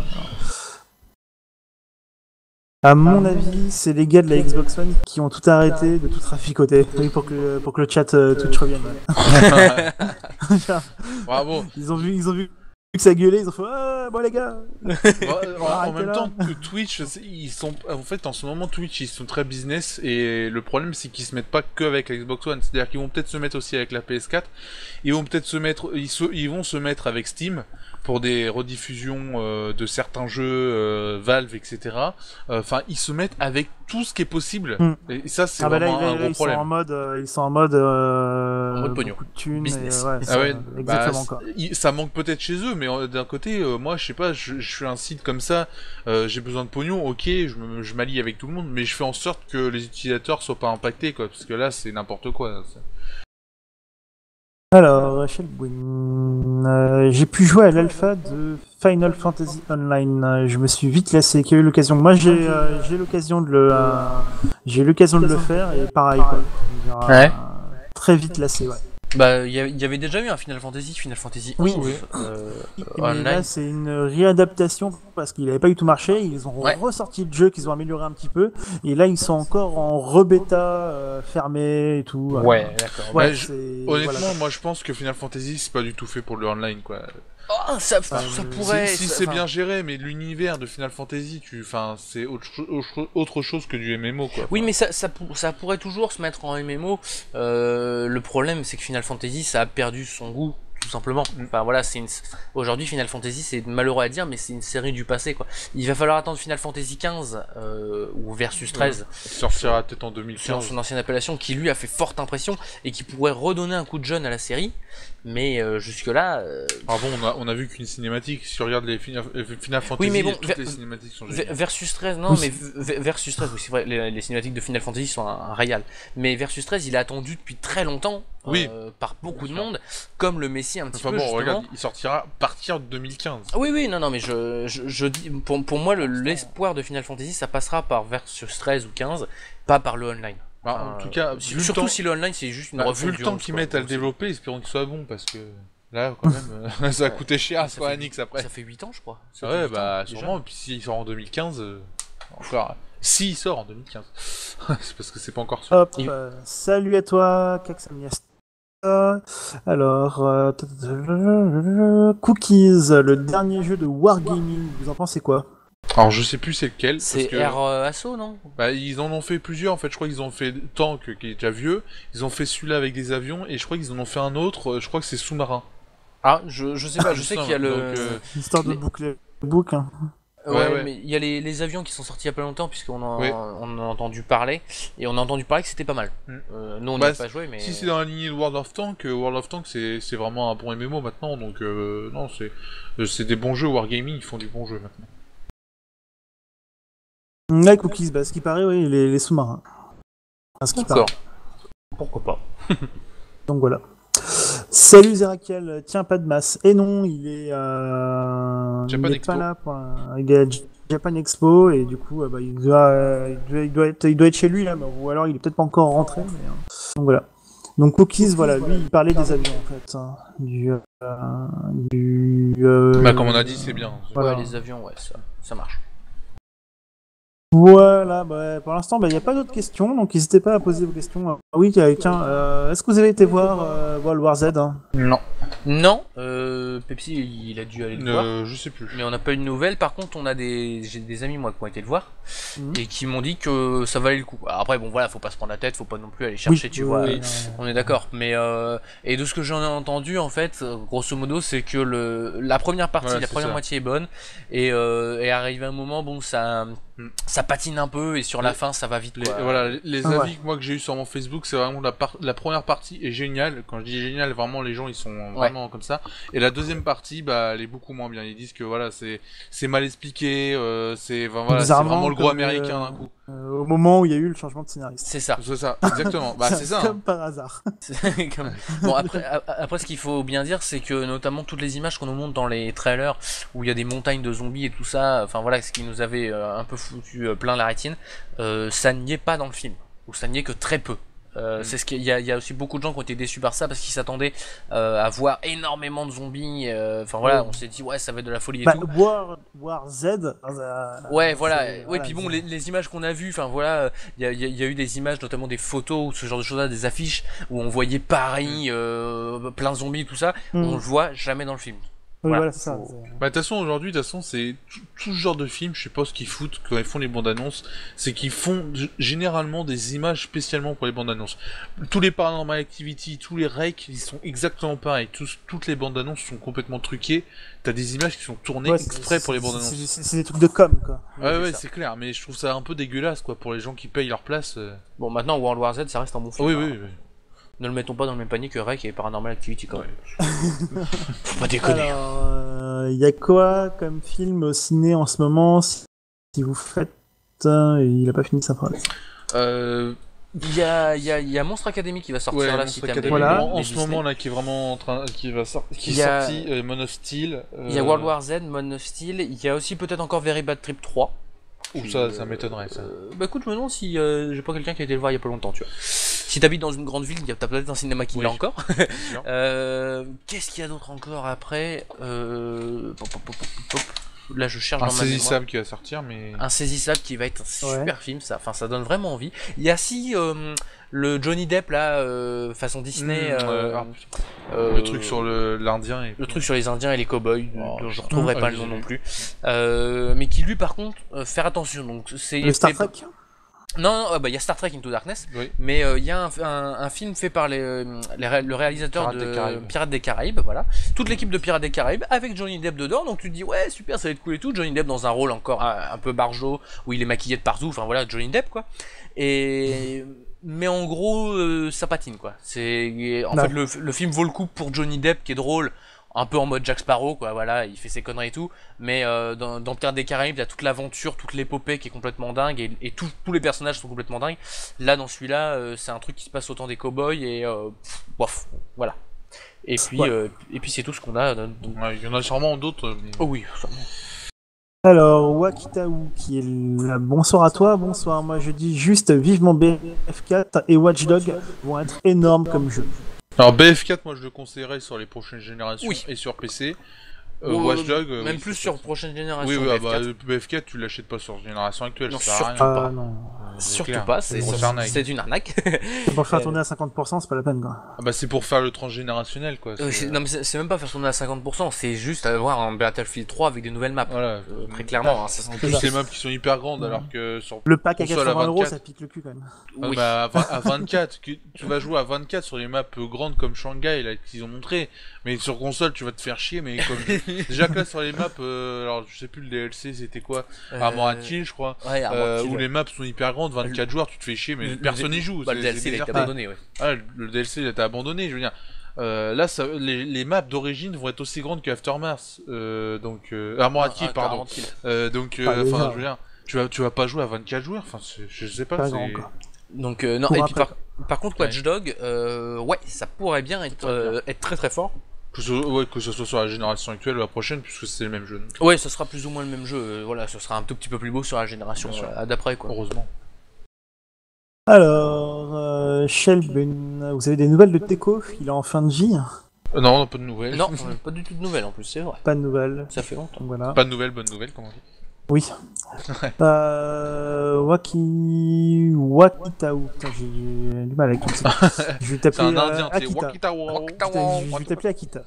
À mon avis, c'est les gars de la Xbox One qui ont tout arrêté de tout traficoter. Oui, pour que le chat Twitch revienne. Bravo. Ils ont vu que ça gueulait, ils ont fait bon les gars. En même temps que Twitch, ils sont en fait en ce moment Twitch ils sont très business, et le problème c'est qu'ils se mettent pas que avec la Xbox One, c'est-à-dire qu'ils vont peut-être se mettre aussi avec la PS4, ils vont peut-être ils vont se mettre avec Steam pour des rediffusions de certains jeux Valve, etc. Enfin, ils se mettent avec tout ce qui est possible. Et ça, c'est vraiment un gros problème. Ils sont en mode pognon. Business. Exactement. Ça manque peut-être chez eux, mais d'un côté, moi, je sais pas, je suis un site comme ça, j'ai besoin de pognon, ok, je m'allie avec tout le monde, mais je fais en sorte que les utilisateurs soient pas impactés, quoi, parce que là, c'est n'importe quoi. Alors, Rachel Bouin, j'ai pu jouer à l'alpha de Final Fantasy Online. Je me suis vite lassé. Qui a eu l'occasion? Moi, j'ai l'occasion de le faire, et pareil, quoi. Ouais. Très vite lassé, ouais. Bah, il y avait déjà eu un Final Fantasy 11. Oui. Mais online. là, c'est une réadaptation parce qu'il n'avait pas du tout marché. Ils ont ressorti le jeu, qu'ils ont amélioré un petit peu. Et là, ils sont encore en rebêta fermé et tout. Ouais, d'accord. Ouais, honnêtement, moi, je pense que Final Fantasy, c'est pas du tout fait pour le online, quoi. Oh, ça pourrait. Si c'est bien géré, mais l'univers de Final Fantasy, c'est autre chose que du MMO, quoi. Oui, mais ça pourrait toujours se mettre en MMO. Le problème, c'est que Final Fantasy, ça a perdu son goût, tout simplement. Enfin voilà, aujourd'hui Final Fantasy, c'est malheureux à dire, mais c'est une série du passé, quoi. Il va falloir attendre Final Fantasy 15 ou Versus 13. Sortira peut-être en 2015. Sur son ancienne appellation, qui lui a fait forte impression et qui pourrait redonner un coup de jeune à la série. Mais jusque-là... Ah bon, on a vu qu'une cinématique. Si tu regardes les Final Fantasy, Oui, mais bon, toutes les cinématiques sont géniales. Versus 13, non, mais Versus 13, oui, c'est vrai, les cinématiques de Final Fantasy sont un régal. Mais Versus 13, il est attendu depuis très longtemps Oui. par beaucoup de monde, comme le Messi un petit peu. Bon, justement. regarde, il sortira à partir de 2015. Oui, non, mais je dis, pour moi, l'espoir de Final Fantasy, ça passera par Versus 13 ou 15, pas par le online. En tout cas, surtout si le online c'est juste une refonte vu le temps qu'ils mettent à le développer, espérons qu'il soit bon, parce que là, quand même, ça a coûté cher à Square Enix après. Ça fait 8 ans, je crois. Ouais, bah, sûrement, et puis s'il sort en 2015, encore. S'il sort en 2015, c'est parce que c'est pas encore sûr. Hop, salut à toi, Kaxamias. Alors, Cookies, le dernier jeu de Wargaming, vous en pensez quoi? Alors je sais plus c'est lequel. C'est Air Asso, non? Bah ils en ont fait plusieurs en fait, je crois qu'ils ont fait Tank qui est déjà vieux, ils ont fait celui-là avec des avions et je crois qu'ils en ont fait un autre, je crois que c'est sous-marin. Ah, je sais pas, je sais qu'il y a le... Histoire de boucler le bouc. Hein. Ouais, mais il y a les avions qui sont sortis il y a pas longtemps puisqu'on on a entendu parler et on a entendu parler que c'était pas mal. Nous on n'y a pas joué mais... Si c'est dans la lignée de World of Tanks c'est vraiment un bon MMO maintenant donc non c'est des bons jeux, Wargaming ils font du bon jeu maintenant. Ouais, Cookies, bah, ce qui paraît, oui, les sous-marins. Enfin, ce qui paraît. Pourquoi pas. Donc voilà. Salut Zerakiel, tiens, pas de masse. Et non, il est, Japan il est Expo. pas là pour il est à Japan Expo et du coup, bah, il doit être chez lui là, ou alors il est peut-être pas encore rentré. Mais, donc voilà. Donc Cookies, voilà, lui, il parlait des avions en fait, hein, Bah comme on a dit, c'est bien. Voilà. Ouais, les avions, ouais, ça marche. Voilà, bah, pour l'instant, il n'y a pas d'autres questions, donc n'hésitez pas à poser vos questions. Ah oui, tiens, est-ce que vous avez été voir World War Z hein? Non, Pepsi, il a dû aller le voir. Je sais plus. Mais on n'a pas eu de nouvelles. Par contre, j'ai des amis moi qui ont été le voir et qui m'ont dit que ça valait le coup. Alors après, bon voilà, faut pas se prendre la tête, faut pas non plus aller chercher, tu vois. On est d'accord. Mais et de ce que j'en ai entendu, en fait, grosso modo, c'est que la première partie, la première moitié est bonne et arrivé un moment, bon, ça patine un peu et sur la fin, ça va vite. Les avis que moi que j'ai eu sur mon Facebook, c'est vraiment la première partie est géniale. Quand je dis génial, vraiment les gens ils sont vraiment comme ça. Et la deuxième partie, bah, elle est beaucoup moins bien. Ils disent que voilà, c'est mal expliqué, c'est vraiment le gros américain d'un coup. Au moment où il y a eu le changement de scénariste. C'est ça, exactement. Bah c'est ça. Comme par hasard. Bon après ce qu'il faut bien dire, c'est que notamment toutes les images qu'on nous montre dans les trailers où il y a des montagnes de zombies et tout ça, enfin voilà, ce qui nous avait un peu foutu plein la rétine, ça n'y est pas dans le film, ou ça n'y est que très peu. C'est ce qu'il y a aussi beaucoup de gens qui ont été déçus par ça parce qu'ils s'attendaient à voir énormément de zombies. Enfin voilà, on s'est dit ouais, ça va être de la folie et tout. War Z. Ouais, voilà. Ouais, puis bon, les images qu'on a vues, enfin voilà, il y a eu des images, notamment des photos ou ce genre de choses-là, des affiches où on voyait Paris, plein de zombies, tout ça. On le voit jamais dans le film. Voilà, c'est ça. Bah, de toute façon, aujourd'hui, c'est tout ce genre de film, je sais pas ce qu'ils foutent quand ils font les bandes annonces, c'est qu'ils font généralement des images spécialement pour les bandes annonces. Tous les Paranormal Activity, tous les recs, ils sont exactement pareils. Toutes les bandes annonces sont complètement truquées. T'as des images qui sont tournées exprès pour les bandes annonces. C'est des trucs de com, quoi. Ouais, c'est clair, mais je trouve ça un peu dégueulasse, quoi, pour les gens qui payent leur place. Bon, maintenant, World War Z, ça reste un bon film. Oui. Ne le mettons pas dans le même panier que Rec et Paranormal Activity quand même. Faut pas déconner. Alors, y a quoi comme film au ciné en ce moment si vous faites... il a pas fini sa phrase. Il y a Monstre Academy qui va sortir là si t'aimes voilà. En ce moment là qui est vraiment en train qui est sorti Mon of Steel. Il y a World War Z, Mon of Steel, il y a aussi peut-être encore Very Bad Trip 3. Ou ça m'étonnerait ça. Bah écoute, je me demande si j'ai pas quelqu'un qui a été le voir il y a pas longtemps, tu vois. Si t'habites dans une grande ville, t'as peut-être un cinéma qui l'a encore. Qu'est-ce qu'il y a d'autre encore après Là je cherche dans ma mémoire. Insaisissable qui va sortir, mais... Insaisissable qui va être un super film, ça. Enfin, ça donne vraiment envie. Il y a si le Johnny Depp là, façon Disney. le truc sur l'Indien. Le truc sur les Indiens et les cowboys, dont je retrouverai pas le nom non plus. Mais qui lui par contre, faire attention. Donc c'est le Star Trek. Non, bah il y a Star Trek Into Darkness, Oui. mais il y a un film fait par le réalisateur Pirates des de Caraïbes. Pirates des Caraïbes, voilà. Toute l'équipe de Pirates des Caraïbes avec Johnny Depp dedans, donc tu te dis ouais super, ça va être cool et tout. Johnny Depp dans un rôle encore un peu barjot où il est maquillé de partout, enfin voilà Johnny Depp quoi. Et mais en gros ça patine quoi. C'est en Non. fait le film vaut le coup pour Johnny Depp qui est drôle. Un peu en mode Jack Sparrow, quoi, voilà, il fait ses conneries et tout, mais dans Pirates des Caraïbes, il y a toute l'aventure, toute l'épopée qui est complètement dingue, et tous les personnages sont complètement dingues. Là, dans celui-là, c'est un truc qui se passe au temps des cowboys, et bof, voilà. Et puis, Ouais. c'est tout ce qu'on a. Ouais, il y en a sûrement d'autres. Mais... Oh oui, sûrement. Alors, Wakitaou qui est là. Bonsoir à toi, bonsoir. Moi je dis juste vivement BF4 et Watch Dogs vont être énormes comme jeu. Alors BF4, moi je le conseillerais sur les prochaines générations Oui. et sur PC. Ou, Watch Dogs, même oui, plus c'est sur pas- prochaine génération. Oui, oui, BF4. BF4, tu l'achètes pas sur la génération actuelle, Non, ça sert à surtout rien. pas. Ah non. Surtout clair. pas, C'est une grosse arnaque. c'est une arnaque. Pour le faire tourner à 50%, c'est pas la peine quoi. Ah bah c'est pour faire le transgénérationnel quoi. Non mais c'est même pas faire tourner à 50%, c'est juste avoir un Battlefield 3 avec des nouvelles maps. Voilà. Très clairement, hein, ça En sent plus ça. les maps qui sont hyper grandes alors que sur Le pack à console à 80 euros, 24. ça pique le cul quand même. Ah, oui. bah, à 24, tu vas jouer à 24 sur les maps grandes comme Shanghai là qu'ils ont montré, mais sur console tu vas te faire chier, mais comme déjà que là sur les maps, alors je sais plus le DLC c'était quoi, Armored King je crois, Ouais, Armored King, où ouais. les maps sont hyper grandes, 24 joueurs tu te fais chier, mais personne n'y joue. Bah, le DLC il a été déserté. abandonné, ouais. Ah, le DLC il a été abandonné, je veux dire. Là, les maps d'origine vont être aussi grandes que Aftermath, Armored King, pardon. Armored King. Donc, Pas enfin, déjà. je veux dire, tu vas pas jouer à 24 joueurs, enfin, je sais pas, Pas c'est... grand quoi. Donc non, Pour et puis après. par contre Ouais. Watch Dogs, ouais, ça pourrait bien être très très fort. Que ce soit sur la génération actuelle ou la prochaine, puisque c'est le même jeu. Donc, Ouais, ce sera plus ou moins le même jeu, voilà, ce sera un tout petit peu plus beau sur la génération Bien sûr. d'après quoi. heureusement. Alors, Shelben, vous avez des nouvelles de Teco? Il est en fin de vie? Non, on n'a pas de nouvelles. Non, pas du tout de nouvelles en plus, c'est vrai. Pas de nouvelles. Ça fait longtemps. Donc voilà. Pas de nouvelles, bonne nouvelle, comment on dit. Oui. Wakitaou. Putain, j'ai du mal avec tout ça. Je vais C'est t'appeler un indien, c'est Akita. Wakitawa. Je vais t'appeler Akita.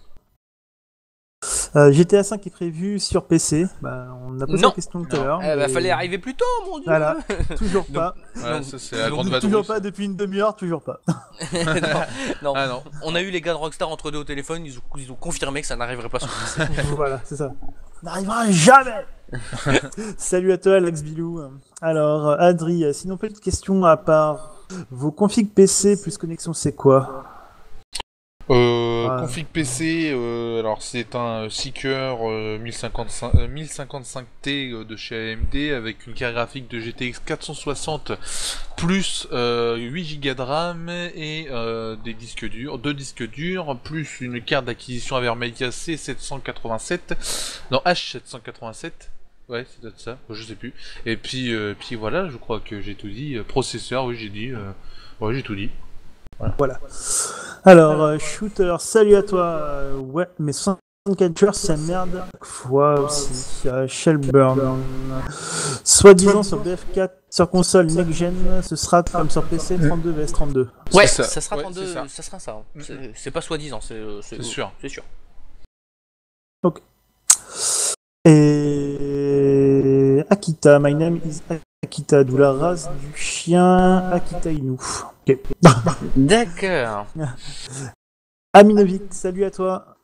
GTA 5 est prévu sur PC. Bah, on a posé Non. la question tout à Non. l'heure. Bah mais- fallait arriver plus tôt, mon dieu. Voilà, toujours pas. Voilà, Donc- ça c'est la donc, grande Toujours vadrouille. pas depuis une demi-heure, toujours pas. non. Ah non. On a eu les gars de Rockstar entre deux au téléphone, ils ont confirmé que ça n'arriverait pas sur PC. Voilà, c'est ça. On n'arrivera jamais. Salut à toi, Alex Bilou. Alors, Adri, sinon petite question à part vos configs PC plus connexion, c'est quoi? Config PC, alors c'est un Seeker 1055T de chez AMD avec une carte graphique de GTX 460 plus 8 Go de RAM et des disques durs, 2 disques durs plus une carte d'acquisition Avermedia C787, non H787. Ouais, c'est peut-être ça, je sais plus. Et puis voilà, je crois que j'ai tout dit. Processeur, oui, j'ai dit. Ouais, j'ai tout dit. Voilà. Alors, Shooter, salut à toi. Ouais, mais 64 joueurs, ça merde. Fois aussi. Shelburne. Soi-disant sur BF4, sur console next-gen, ce sera comme sur PC 32 vs 32. Ouais, C'est ça. ça sera Ouais, 32, c'est ça. ça sera ça. Hein. C'est pas soi-disant, c'est sûr. C'est sûr. Et Akita, my name is Akita, d'où la race du chien Akita Inu. Ok. D'accord. Aminovic, salut à toi.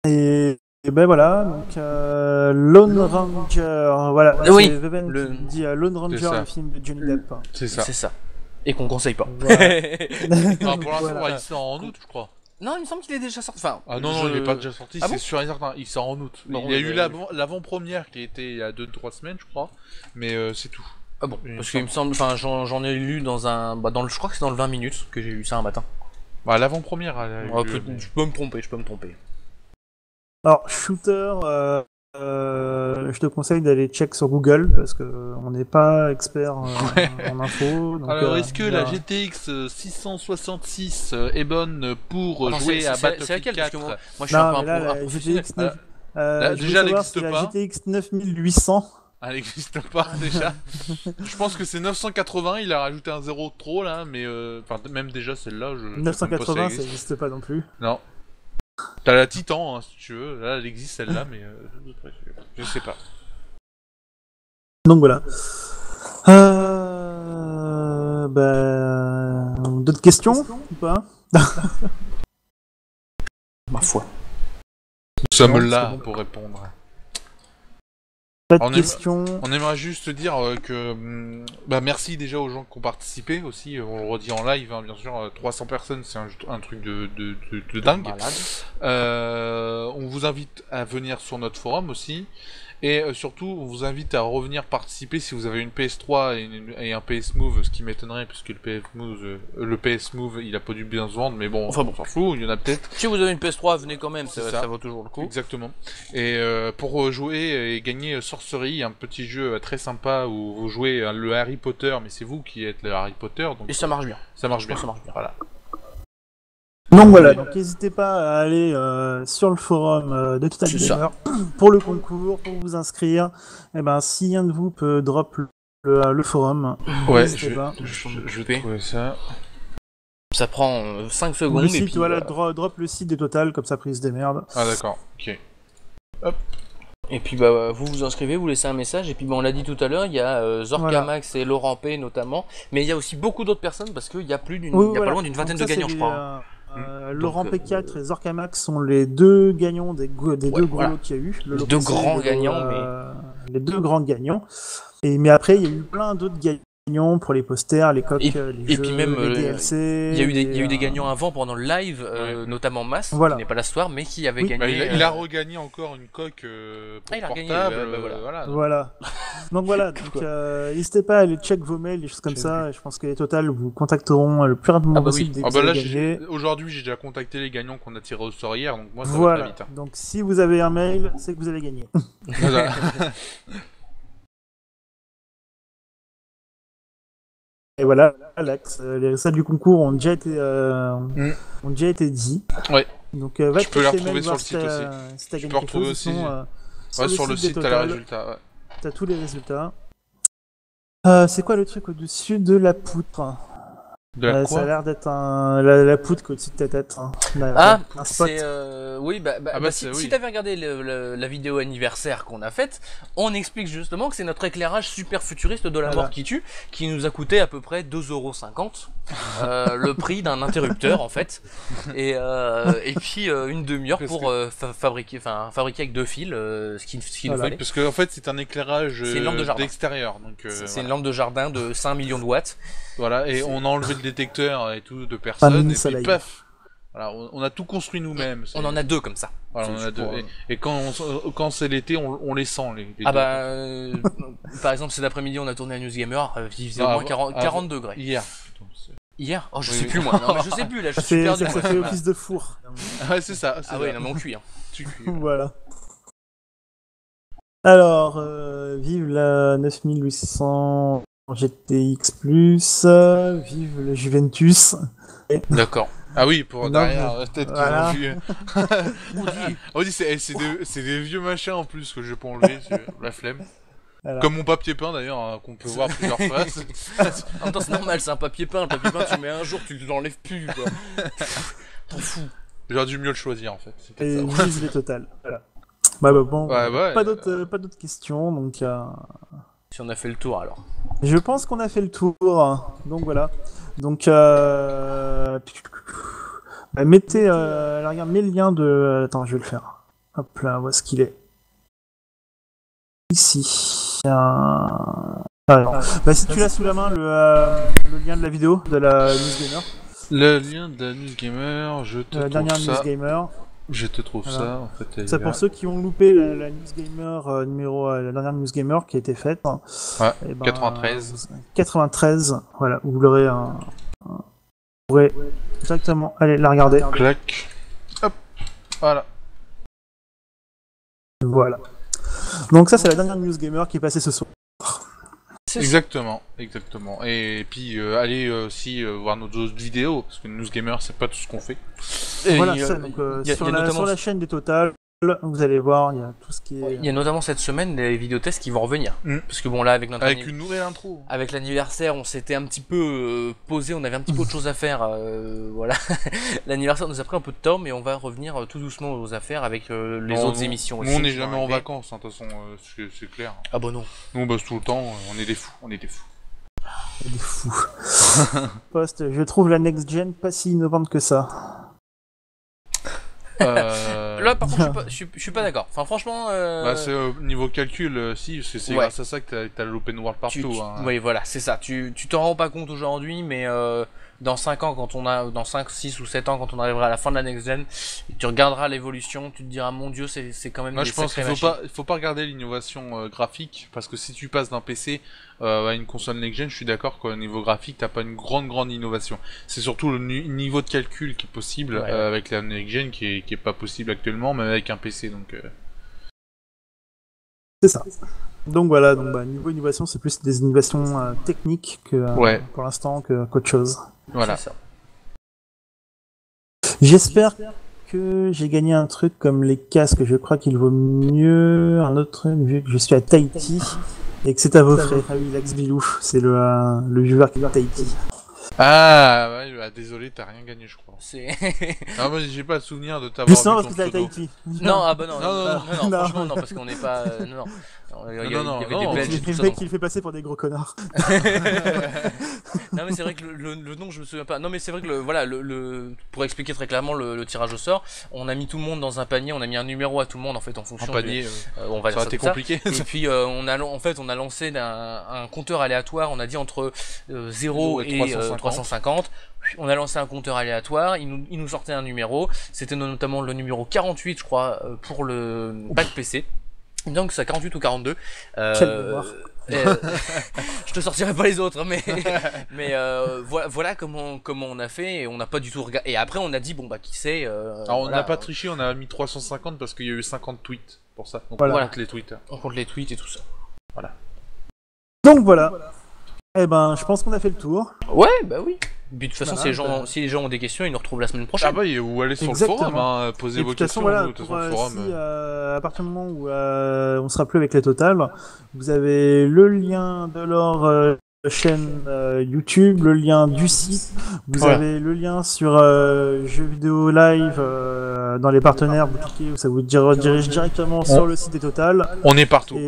Et ben voilà, donc Lone Ranger, voilà, Oui, c'est Veven le- qui dit Lone Ranger, ça. le film de Johnny Depp. C'est ça. C'est ça. Et qu'on conseille pas. Voilà. Ah, pour l'instant, Voilà. il sort en août, je crois. Non, il me semble qu'il est déjà sorti. Enfin, Ah non, non, il est pas déjà sorti, Ah c'est bon sûr et certain. Il sort en août. Bon, il y a bah, eu l'avant-première qui a été il y a 2-3 semaines, je crois. Mais c'est tout. Ah bon, Il me parce qu'il me semble, enfin j'en ai lu dans un, je crois que c'est dans le 20 minutes que j'ai lu ça un matin. Bah, l'avant-première, elle a eu Ouais, lieu, mais- je peux me tromper. Alors, Shooter, je te conseille d'aller check sur Google parce que on n'est pas expert en info. Donc, Alors, est-ce que la voilà. GTX 666 est bonne pour Attends, jouer à c'est Battlefield laquelle, parce 4? que moi je suis un Non, peu mais là, un la professionnel. GTX 9... Là, je déjà, voulais elle savoir si n'existe la pas. GTX 9800. Elle n'existe pas déjà. Je pense que c'est 980, il a rajouté un 0 de trop là, mais enfin même déjà celle-là, je sais même pas si 980, elle ça existe. n'existe pas non plus. Non. T'as la Titan, hein, si tu veux. Là, elle existe celle-là, mais je sais pas. Donc voilà. d'autres questions ou pas? Ma foi. Nous sommes Non, là c'est bon. pour répondre. Pas de On aime- questions. On aimerait juste dire que merci déjà aux gens qui ont participé aussi, on le redit en live, hein, bien sûr, 300 personnes, c'est un truc de dingue. Malade. On vous invite à venir sur notre forum aussi, et surtout on vous invite à revenir participer si vous avez une PS3 et un PS Move, ce qui m'étonnerait puisque le PS Move il a pas dû bien se vendre, mais bon, Enfin bon. on s'en fout, il y en a peut-être. Si vous avez une PS3, venez quand même, C'est ça, ça. ça vaut toujours le coup. Exactement. Et pour jouer et gagner Sorcery, un petit jeu très sympa où vous jouez le Harry Potter, mais c'est vous qui êtes le Harry Potter, donc Et ça marche bien. ça marche bien. Ça marche bien. Voilà. Donc voilà, donc n'hésitez pas à aller sur le forum de Total C'est Gamer pour le concours, pour vous inscrire. Et ben, si un de vous peut drop le forum, Ouais, n'hésitez pas. je vais trouver ça. Ça prend 5 Ou secondes le et site, puis voilà, drop le site des Total, comme ça prise des merdes. Ah d'accord, ok. Et puis bah vous vous inscrivez, vous laissez un message et puis bah, on l'a dit tout à l'heure, il y a Zorkamax et Laurent P notamment, mais il y a aussi beaucoup d'autres personnes parce qu'il y a plus d'une, Oui, il y a voilà. pas loin d'une vingtaine Donc de ça, gagnants c'est je crois. Laurent Donc, P4 et Zorkamax sont les deux gagnants des deux gros voilà. lots qu'il y a eu. Le Les lot deux PC, grands le lot, gagnants, les deux grands gagnants. Mais après, il y a eu plein d'autres gagnants pour les posters, les coques, Et les jeux, puis même, les DLC. Il y a eu des gagnants avant pendant le live, Ouais. notamment Mas, Voilà. qui n'est pas là ce soir, mais qui avait Oui. gagné. Bah, il a regagné encore une coque pour il a regagné, portable, voilà. Voilà. Donc voilà, donc, n'hésitez pas à aller check vos mails, des choses comme ça. Et je pense que les Total vous contacteront le plus rapidement Ah bah possible oui. dès que Ah vous bah là, avez gagné. aujourd'hui j'ai déjà contacté les gagnants qu'on a tirés au sort hier, donc moi ça va Voilà. très vite. Hein. Donc si vous avez un mail, c'est que vous allez gagner. Voilà. Et voilà, les résultats du concours ont déjà été dit. Ouais. Donc va Tu peux les checker retrouver mails, sur voir le si site t'as- si t'as Tu gagné peux quelque chose. retrouver Sinon, Ouais, sur le site des t'as les Total, résultats. Ouais. t'as tous les résultats. C'est quoi le truc au-dessus de la poutre? De la Ça a quoi l'air d'être la poutre qui est au-dessus de ta tête. Hein. Un spot. c'est oui, c'est- si oui. t'avais regardé la vidéo anniversaire qu'on a faite, on explique justement que c'est notre éclairage super futuriste de la Voilà. mort qui tue, qui nous a coûté à peu près 2,50€, le prix d'un interrupteur en fait, et puis une demi-heure Parce pour fabriquer avec 2 fils, ce qu'il nous Voilà. fallait. Parce qu'en fait c'est un éclairage C'est une lampe de jardin. d'extérieur. Donc, C'est voilà. une lampe de jardin de 5 millions de watts. Voilà, et on a enlevé le détecteur et tout de personnes, mini et puis soleil. paf. Voilà, on a tout construit nous-mêmes. On en a 2 comme ça. Voilà, on en a C'est deux. pour, Et quand c'est l'été, on les sent les Ah deux. bah, par exemple, cet après-midi, on a tourné à News Gamer, il faisait Non, au moins avant- 40 degrés. Hier. Putain, Hier? Oh, je Oui, sais oui. plus moi. Non, mais je sais plus, là, je Ça suis fait, perdu. ça moi. fait office de four. Ouais, c'est ça. Ah ouais, non, mais on cuit. Hein. Tu cuis. Voilà. Alors, vive la 9800 GTX+, vive le Juventus. D'accord. Ah oui, pour Non, derrière, mais- peut-être voilà. qu'ils ont vu. On dit c'est des vieux machins en plus que je peux enlever, c'est la flemme. Voilà. Comme mon papier peint d'ailleurs, hein, qu'on peut voir plusieurs fois. En même temps, c'est normal, c'est un papier peint. Le papier peint, tu mets un jour, tu l'enlèves plus, quoi. T'en fous. J'aurais dû mieux le choisir en fait. C'est peut-être Et ça. vive les totales. Voilà. Bah bon, Ouais, pas d'autres questions, donc Si on a fait le tour, alors. je pense qu'on a fait le tour. Donc voilà. Donc mettez, regarde, mets le lien de. Attends, je vais le faire. Hop là, où est-ce qu'il est? Ici. Ah non. Bah si tu l'as sous la main, le lien de la vidéo de la News Gamer, Le lien de la News Gamer, je te de la dernière trouve News ça. Gamer. Je te trouve Voilà. ça en fait. C'est pour ceux qui ont loupé la News Gamer la dernière News Gamer qui a été faite. Ouais, Eh ben, 93. 93, voilà, vous l'aurez vous pourrez directement aller la regarder. Clac. Hop. Voilà. Voilà. Donc ça c'est la dernière News Gamer qui est passée ce soir. Exactement, exactement. Et puis allez aussi voir nos autres vidéos, parce que News Gamer c'est pas tout ce qu'on fait. Et Voilà, il y a- ça, donc, il y a sur notamment- la chaîne des Total, vous allez voir, il y a tout ce qui est... Il y a notamment cette semaine des vidéotests qui vont revenir. Mm. Parce que bon, là, avec notre Avec une nouvelle intro. avec l'anniversaire, on s'était un petit peu posé, on avait un petit peu de choses à faire. Voilà. L'anniversaire nous a pris un peu de temps, mais on va revenir tout doucement aux affaires avec les Non, autres non. émissions Nous aussi. on n'est qui vont jamais en arriver. vacances, hein, de toute façon, c'est clair. Ah bah non. Nous on bosse tout le temps, on est des fous, on est des fous. Des fous. Post, je trouve la next-gen pas si innovante que ça. Là, par contre, je suis pas d'accord. Enfin, franchement. Bah, c'est niveau calcul, si, parce que c'est grâce à ça que t'as l'open world partout. Hein. Oui, voilà, c'est ça. Tu t'en rends pas compte aujourd'hui, mais dans 5 ans, dans 5, 6 ou 7 ans, quand on arrivera à la fin de la next gen, tu regarderas l'évolution, tu te diras, mon dieu, c'est quand même Moi, des je pense qu'il sacrées machines. faut pas regarder l'innovation graphique, parce que si tu passes d'un PC à une console next-gen, je suis d'accord qu'au niveau graphique, t'as pas une grande innovation. C'est surtout le niveau de calcul qui est possible avec la next-gen qui est pas possible actuellement, même avec un PC. Donc, C'est ça. Donc voilà, niveau innovation, c'est plus des innovations techniques que pour l'instant qu'autre chose. Voilà. C'est ça. J'espère que j'ai gagné un truc comme les casques. Je crois qu'il vaut mieux un autre truc vu que je suis à Tahiti et que c'est à vos frais. Ah oui, Lax Bilou, c'est le joueur qui est à Tahiti. Ah ouais, bah, désolé, t'as rien gagné, je crois. C'est. Ah, moi j'ai pas le souvenir de t'avoir Justement vu parce ton que t'es à pseudo. Tahiti. Non, ah bah non, Non. franchement non, parce qu'on n'est pas. Non. Il y avait des Belges et tout Le ça. mec qui le fait passer pour des gros connards. Non mais c'est vrai que le nom je me souviens pas. Non mais c'est vrai que voilà pour expliquer très clairement le tirage au sort, on a mis tout le monde dans un panier, on a mis un numéro à tout le monde en fait en fonction un panier. on va ça aurait été compliqué. Et puis on a lancé un compteur aléatoire, on a dit entre 0 et 350. On a lancé un compteur aléatoire, il nous sortait un numéro, c'était notamment le numéro 48 je crois pour le pack PC. Donc c'est 48 ou 42. Je te sortirai pas les autres, mais voilà comment on a fait et on n'a pas du tout regardé. Et après on a dit bon bah qui sait. Alors on n'a pas triché, on a mis 350 parce qu'il y a eu 50 tweets pour ça. Donc voilà. on compte les tweets. On compte les tweets et tout ça. Voilà. Donc voilà. Eh ben, je pense qu'on a fait le tour. Ouais, bah oui. Puis de toute façon, si les gens ont des questions, ils nous retrouvent la semaine prochaine. Ah bah, ou aller sur le forum, posez vos questions. Voilà, sur le forum. Si, à partir du moment où on sera plus avec les Total, vous avez le lien de leur chaîne YouTube, le lien du site, vous avez le lien sur Jeux Vidéo Live dans les partenaires, vous cliquez, ça vous redirige directement sur le site des Total. On est partout.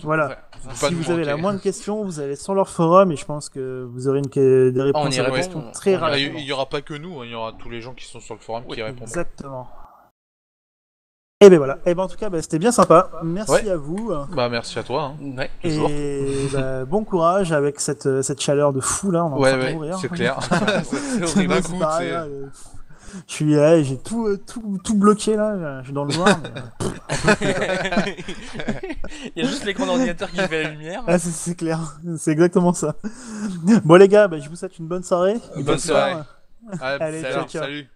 Voilà. Ouais. Si vous avez la moindre question, vous allez sur leur forum et je pense que vous aurez des réponses à vos questions très rapidement. Il n'y aura pas que nous, il y aura tous les gens qui sont sur le forum qui répondront. Exactement. Et ben voilà. Et ben en tout cas, c'était bien sympa. Merci à vous. Bah merci à toi. Hein. Ouais, toujours. Et bon courage avec cette chaleur de fou là. On est en train de mourir. C'est clair. C'est horrible. J'ai tout bloqué là, je suis dans le noir. Il y a juste l'écran d'ordinateur qui fait la lumière. Ah, c'est clair, c'est exactement ça. Bon les gars, je vous souhaite une bonne soirée. Bonne soirée. Allez, salut.